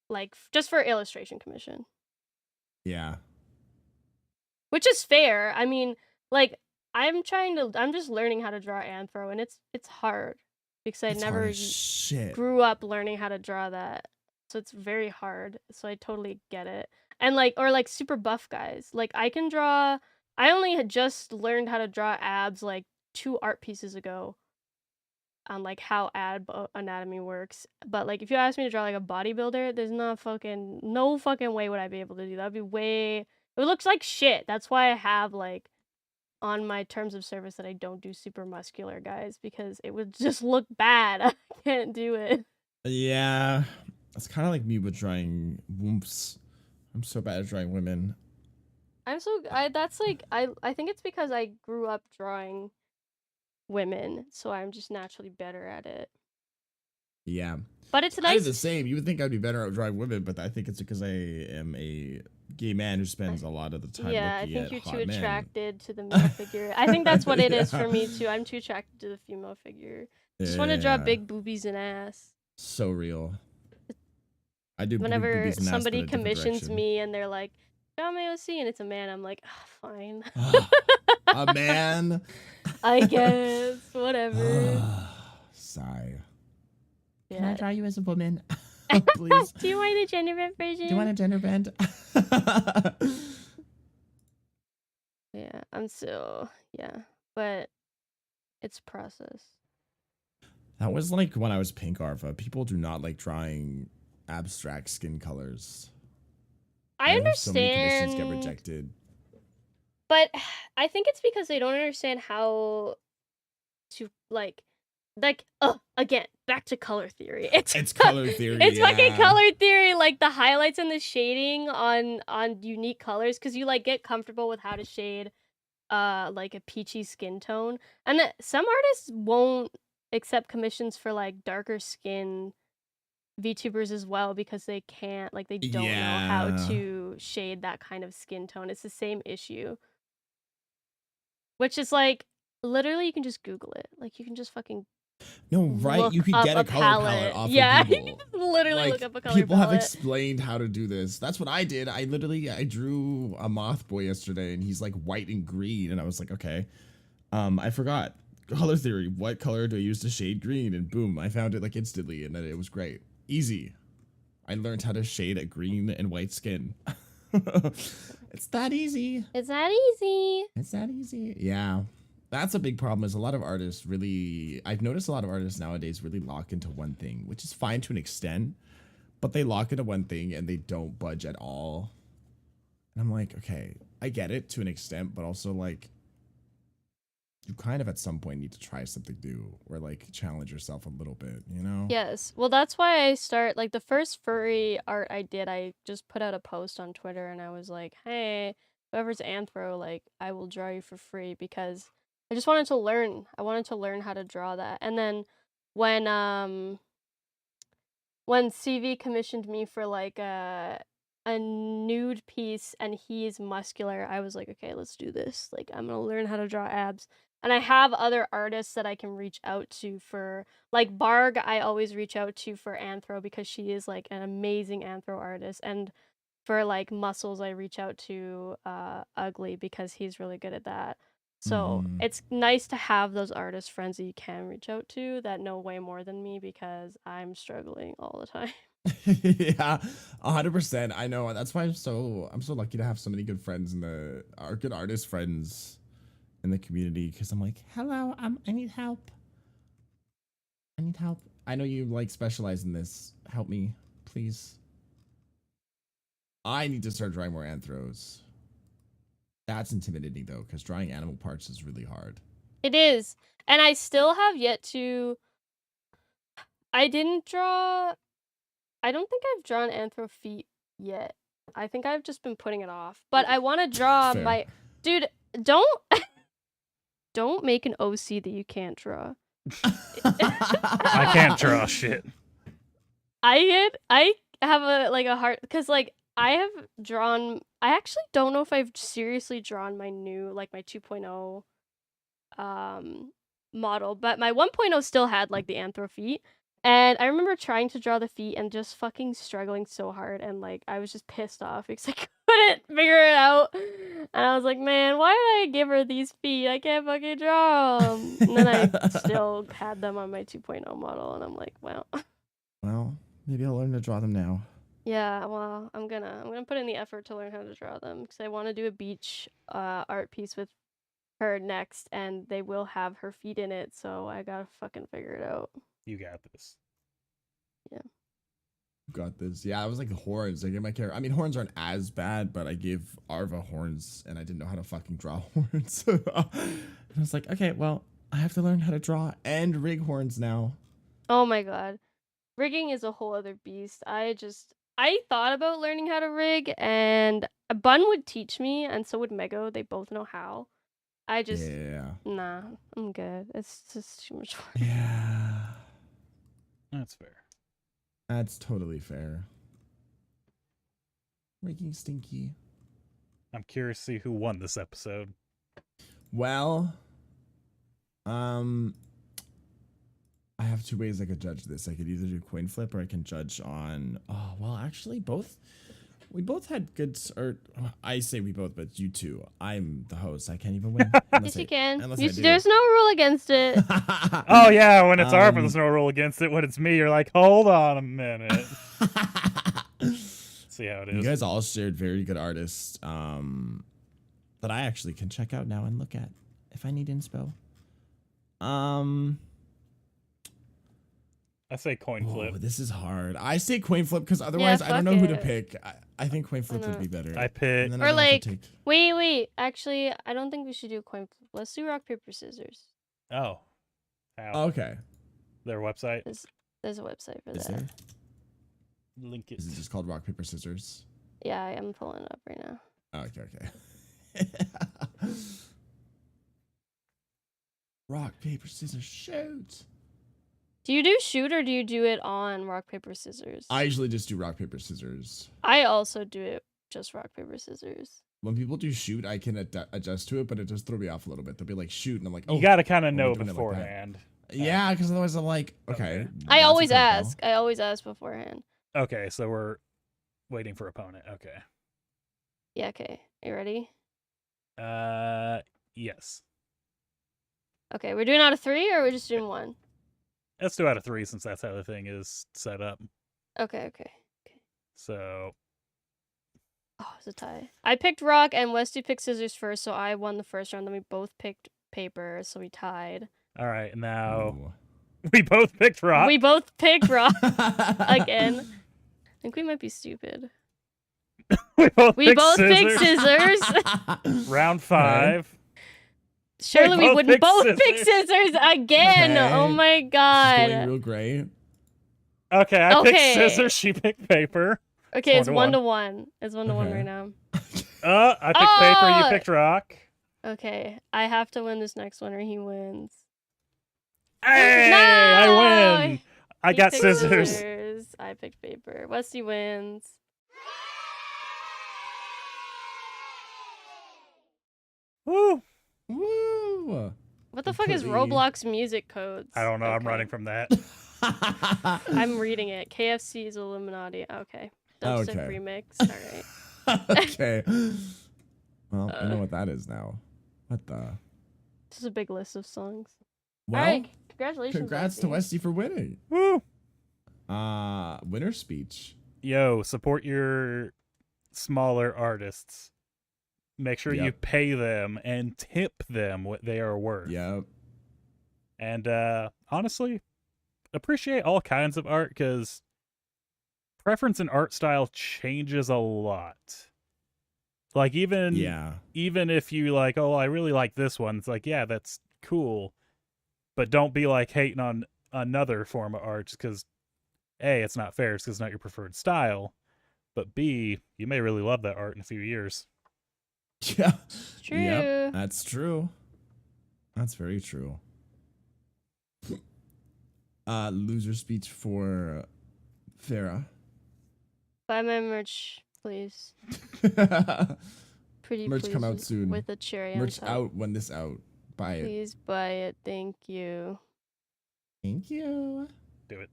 Speaker 3: Like just for illustration commission.
Speaker 2: Yeah.
Speaker 3: Which is fair. I mean, like I'm just learning how to draw anthro, and it's hard because I never grew up learning how to draw that. So it's very hard. So I totally get it. And like, or like super buff guys. Like I only had just learned how to draw abs like 2 art pieces ago on like how ab anatomy works. But like if you ask me to draw like a bodybuilder, there's no fucking way would I be able to do that. It looks like shit. That's why I have like on my terms of service that I don't do super muscular guys, because it would just look bad. I can't do it.
Speaker 2: Yeah. It's kind of like me with drawing whoops. I'm so bad at drawing women.
Speaker 3: I think it's because I grew up drawing women, so I'm just naturally better at it.
Speaker 2: Yeah.
Speaker 3: But it's
Speaker 2: I
Speaker 3: nice.
Speaker 2: did the same. You would think I'd be better at drawing women, but I think it's because I am a gay man who spends a lot of the time looking at hot men.
Speaker 3: Yeah, I think you're too attracted to the male figure. I think that's what it is for me too. I'm too attracted to the female figure. Just want to draw big boobies and ass.
Speaker 2: So real. I do.
Speaker 3: Whenever somebody commissions me and they're like, "Draw my OC," and it's a man, I'm like, oh, fine.
Speaker 2: A man?
Speaker 3: I guess. Whatever.
Speaker 2: Sigh.
Speaker 3: Yeah.
Speaker 2: Can I draw you as a woman? Please.
Speaker 3: Do you want a gender bend version?
Speaker 2: Do you want a gender bend?
Speaker 3: Yeah, but it's process.
Speaker 2: That was like when I was pink Arva. People do not like drawing abstract skin colors.
Speaker 3: I understand.
Speaker 2: So many commissions get rejected.
Speaker 3: But I think it's because they don't understand how to again, back to color theory. It's
Speaker 2: color theory.
Speaker 3: It's fucking color theory, like the highlights and the shading on unique colors, because you like get comfortable with how to shade like a peachy skin tone. And some artists won't accept commissions for like darker skin VTubers as well, because they can't, like, they don't know how to shade that kind of skin tone. It's the same issue. Which is like, literally you can just Google it. Like you can just fucking
Speaker 2: you could get a color palette off of Google.
Speaker 3: You can just literally look up a color
Speaker 2: people
Speaker 3: palette.
Speaker 2: Have explained how to do this. That's what I did. I drew a moth boy yesterday, and he's like white and green, and I was like, okay. I forgot color theory. What color do I use to shade green? And boom, I found it like instantly, and then it was great. Easy. I learned how to shade a green and white skin. It's that easy.
Speaker 3: It's that easy.
Speaker 2: It's that easy. Yeah. That's a big problem, is a lot of artists I've noticed a lot of artists nowadays really lock into one thing, which is fine to an extent, but they lock into one thing and they don't budge at all. And I'm like, okay, I get it to an extent, but also like, you kind of at some point need to try something new or like challenge yourself a little bit, you know?
Speaker 3: Yes. Well, that's why I start like the first furry art I did, I just put out a post on Twitter and I was like, "Hey, whoever's anthro, like I will draw you for free," because I just wanted to learn. I wanted to learn how to draw that. And then when CV commissioned me for like a nude piece and he's muscular, I was like, okay, let's do this. Like, I'm gonna learn how to draw abs. And I have other artists that I can reach out to for, like Barg, I always reach out to for anthro because she is like an amazing anthro artist. And for like muscles, I reach out to Ugly because he's really good at that. So it's nice to have those artist friends that you can reach out to that know way more than me because I'm struggling all the time.
Speaker 2: Yeah, 100%. I know. That's why I'm so lucky to have so many good friends good artist friends in the community. Because I'm like, hello, I need help. I need help. I know you like specialize in this. Help me, please. I need to start drawing more anthros. That's intimidating though, because drawing animal parts is really hard.
Speaker 3: It is, and I still have yet to. I didn't draw. I don't think I've drawn anthro feet yet. I think I've just been putting it off. But I want to draw
Speaker 2: Fair.
Speaker 3: my dude. Don't make an OC that you can't draw.
Speaker 4: I can't draw shit.
Speaker 3: I have a heart because like I have drawn. I actually don't know if I've seriously drawn my new like my 2.0 model, but my 1.0 still had like the anthro feet. And I remember trying to draw the feet and just fucking struggling so hard, and like I was just pissed off because I couldn't figure it out. And I was like, man, why did I give her these feet? I can't fucking draw them. And then I still had them on my 2.0 model, and I'm like, wow.
Speaker 2: Well, maybe I'll learn to draw them now.
Speaker 3: Yeah, well, I'm gonna put in the effort to learn how to draw them because I want to do a beach art piece with her next, and they will have her feet in it, so I gotta fucking figure it out.
Speaker 4: You got this.
Speaker 3: Yeah.
Speaker 2: Got this. Yeah, I was like the horns. I gave my character. I mean, horns aren't as bad, but I gave Arva horns, and I didn't know how to fucking draw horns. And I was like, okay, well, I have to learn how to draw and rig horns now.
Speaker 3: Oh my god, rigging is a whole other beast. I thought about learning how to rig, and Bun would teach me, and so would Mego. They both know how. Nah, I'm good. It's just too much work.
Speaker 2: Yeah.
Speaker 4: That's fair.
Speaker 2: That's totally fair. Rigging stinky.
Speaker 4: I'm curious to see who won this episode.
Speaker 2: Well, I have two ways I could judge this. I could either do coin flip or I can judge on. Oh, well, actually, we both had good. Or I say we both, but you two. I'm the host. I can't even win.
Speaker 3: Yes, you can.
Speaker 2: There's
Speaker 3: There's no rule against it.
Speaker 4: Oh yeah, when it's Arva, there's no rule against it. When it's me, you're like, hold on a minute. See how it is.
Speaker 2: You guys all shared very good artists that I actually can check out now and look at if I need inspo.
Speaker 4: I say coin flip.
Speaker 2: This is hard. I say coin flip because otherwise I don't know who to pick. I think coin flip would be better.
Speaker 4: I pick.
Speaker 3: Or like, wait. Actually, I don't think we should do coin flip. Let's do rock, paper, scissors.
Speaker 4: Oh. How?
Speaker 2: Okay.
Speaker 4: Their website?
Speaker 3: There's a website for
Speaker 2: Is
Speaker 3: that.
Speaker 2: there?
Speaker 4: Link it.
Speaker 2: Is it just called rock, paper, scissors?
Speaker 3: Yeah, I'm pulling it up right now.
Speaker 2: Okay. Rock, paper, scissors, shoot.
Speaker 3: Do you do shoot or do you do it on rock, paper, scissors?
Speaker 2: I usually just do rock, paper, scissors.
Speaker 3: I also do it just rock, paper, scissors.
Speaker 2: When people do shoot, I can adjust to it, but it does throw me off a little bit. They'll be like shoot, and I'm like, oh.
Speaker 4: You gotta kind of
Speaker 2: we're
Speaker 4: know
Speaker 2: doing it like that.
Speaker 4: beforehand.
Speaker 2: Yeah, because otherwise I'm like, okay.
Speaker 3: I always ask. I always ask beforehand.
Speaker 4: Okay, so we're waiting for opponent. Okay.
Speaker 3: Yeah, okay. You ready?
Speaker 4: Yes.
Speaker 3: Okay, we're doing out of 3 or we're just doing 1?
Speaker 4: Let's do out of 3 since that's how the thing is set up.
Speaker 3: Okay.
Speaker 4: So.
Speaker 3: Oh, it's a tie. I picked rock and Westy picked scissors first, so I won the first round. Then we both picked paper, so we tied.
Speaker 4: All right, now we both picked rock.
Speaker 3: We both picked rock again. I think we might be stupid.
Speaker 4: we both
Speaker 3: picked scissors.
Speaker 4: Round 5.
Speaker 3: Surely we
Speaker 4: both
Speaker 3: wouldn't
Speaker 4: pick
Speaker 3: both pick
Speaker 4: scissors.
Speaker 3: scissors again.
Speaker 2: Okay.
Speaker 3: Oh my
Speaker 2: She's going
Speaker 3: god.
Speaker 2: real great.
Speaker 4: Okay, I
Speaker 3: Okay.
Speaker 4: picked scissors. She picked paper.
Speaker 3: Okay, it's 1
Speaker 4: 1-1.
Speaker 3: to 1. It's 1 to 1
Speaker 2: Okay.
Speaker 3: right now.
Speaker 4: I picked paper. You
Speaker 3: Oh!
Speaker 4: picked rock.
Speaker 3: Okay, I have to win this next one or he wins.
Speaker 4: Hey,
Speaker 3: No!
Speaker 4: I win. I
Speaker 3: He
Speaker 4: got
Speaker 3: picked
Speaker 4: scissors.
Speaker 3: I picked paper. Westy wins.
Speaker 4: Woo.
Speaker 2: Woo!
Speaker 3: What the fuck is
Speaker 2: Completely-
Speaker 3: Roblox music codes?
Speaker 4: I don't know. I'm
Speaker 3: Okay.
Speaker 4: running from that.
Speaker 3: I'm reading it. KFC's Illuminati. Okay. Dubstep
Speaker 2: Okay.
Speaker 3: remix. Alright.
Speaker 2: Okay. Well, you know what that is now. What the?
Speaker 3: This is a big list of songs.
Speaker 2: Well,
Speaker 3: Alright, congratulations.
Speaker 2: congrats to
Speaker 3: Westy.
Speaker 2: Westy for winning.
Speaker 4: Woo.
Speaker 2: Winner speech.
Speaker 4: Yo, support your smaller artists. Make sure you
Speaker 2: Yep.
Speaker 4: pay them and tip them what they are worth.
Speaker 2: Yep.
Speaker 4: And honestly, appreciate all kinds of art because preference in art style changes a lot. Like even if you like, oh, I really like this one, it's like, yeah, that's cool. But don't be like hating on another form of art because A, it's not fair, it's because it's not your preferred style. But B, you may really love that art in a few years.
Speaker 2: Yeah.
Speaker 3: It's true.
Speaker 2: Yep. That's true. That's very true. Loser speech for Farah.
Speaker 3: Buy my merch, please. Pretty
Speaker 2: Merch
Speaker 3: please
Speaker 2: come out soon.
Speaker 3: with a cherry
Speaker 2: Merch
Speaker 3: on top.
Speaker 2: out when this out. Buy it.
Speaker 3: Please buy it. Thank you.
Speaker 2: Thank you.
Speaker 4: Do it.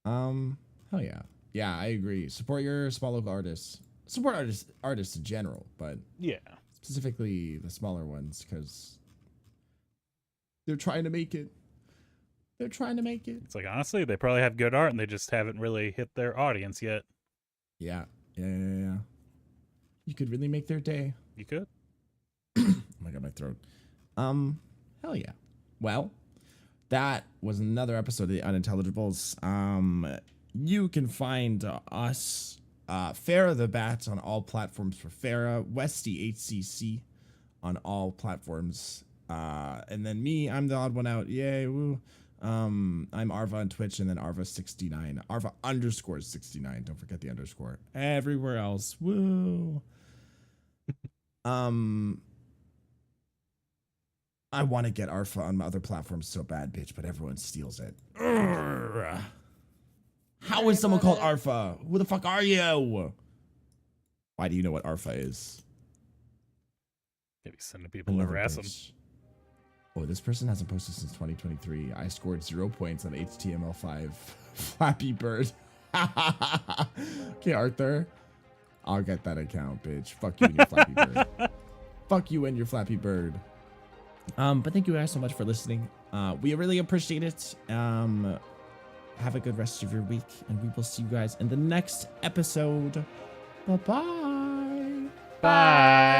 Speaker 2: Hell yeah. Yeah, I agree. Support your small local artists. Support artists in general, but
Speaker 4: Yeah.
Speaker 2: specifically the smaller ones because they're trying to make it. They're trying to make it.
Speaker 4: It's like, honestly, they probably have good art and they just haven't really hit their audience yet.
Speaker 2: Yeah. Yeah. You could really make their day.
Speaker 4: You could.
Speaker 2: Oh my god, my throat. Hell yeah. Well, that was another episode of the Unintelligibles. You can find us, Farah the Bat, on all platforms for Farah, Westy HCC on all platforms, and then me, I'm the odd one out. Yay, woo. I'm Arva on Twitch, and then Arva69, Arva _69. Don't forget the underscore. Everywhere else, woo. I want to get Arfa on my other platforms so bad, bitch, but everyone steals it. Urgh. How is someone called Arfa? Who the fuck are you? Why do you know what Arfa is?
Speaker 4: Maybe sending people to harass them.
Speaker 2: Oh, this person hasn't posted since 2023. I scored 0 points on HTML5. Flappy Bird. Okay, Arthur. I'll get that account, bitch. Fuck you and your Flappy Bird. Fuck you and your Flappy Bird. But thank you guys so much for listening. We really appreciate it. Have a good rest of your week, and we will see you guys in the next episode. Bye-bye.
Speaker 4: Bye.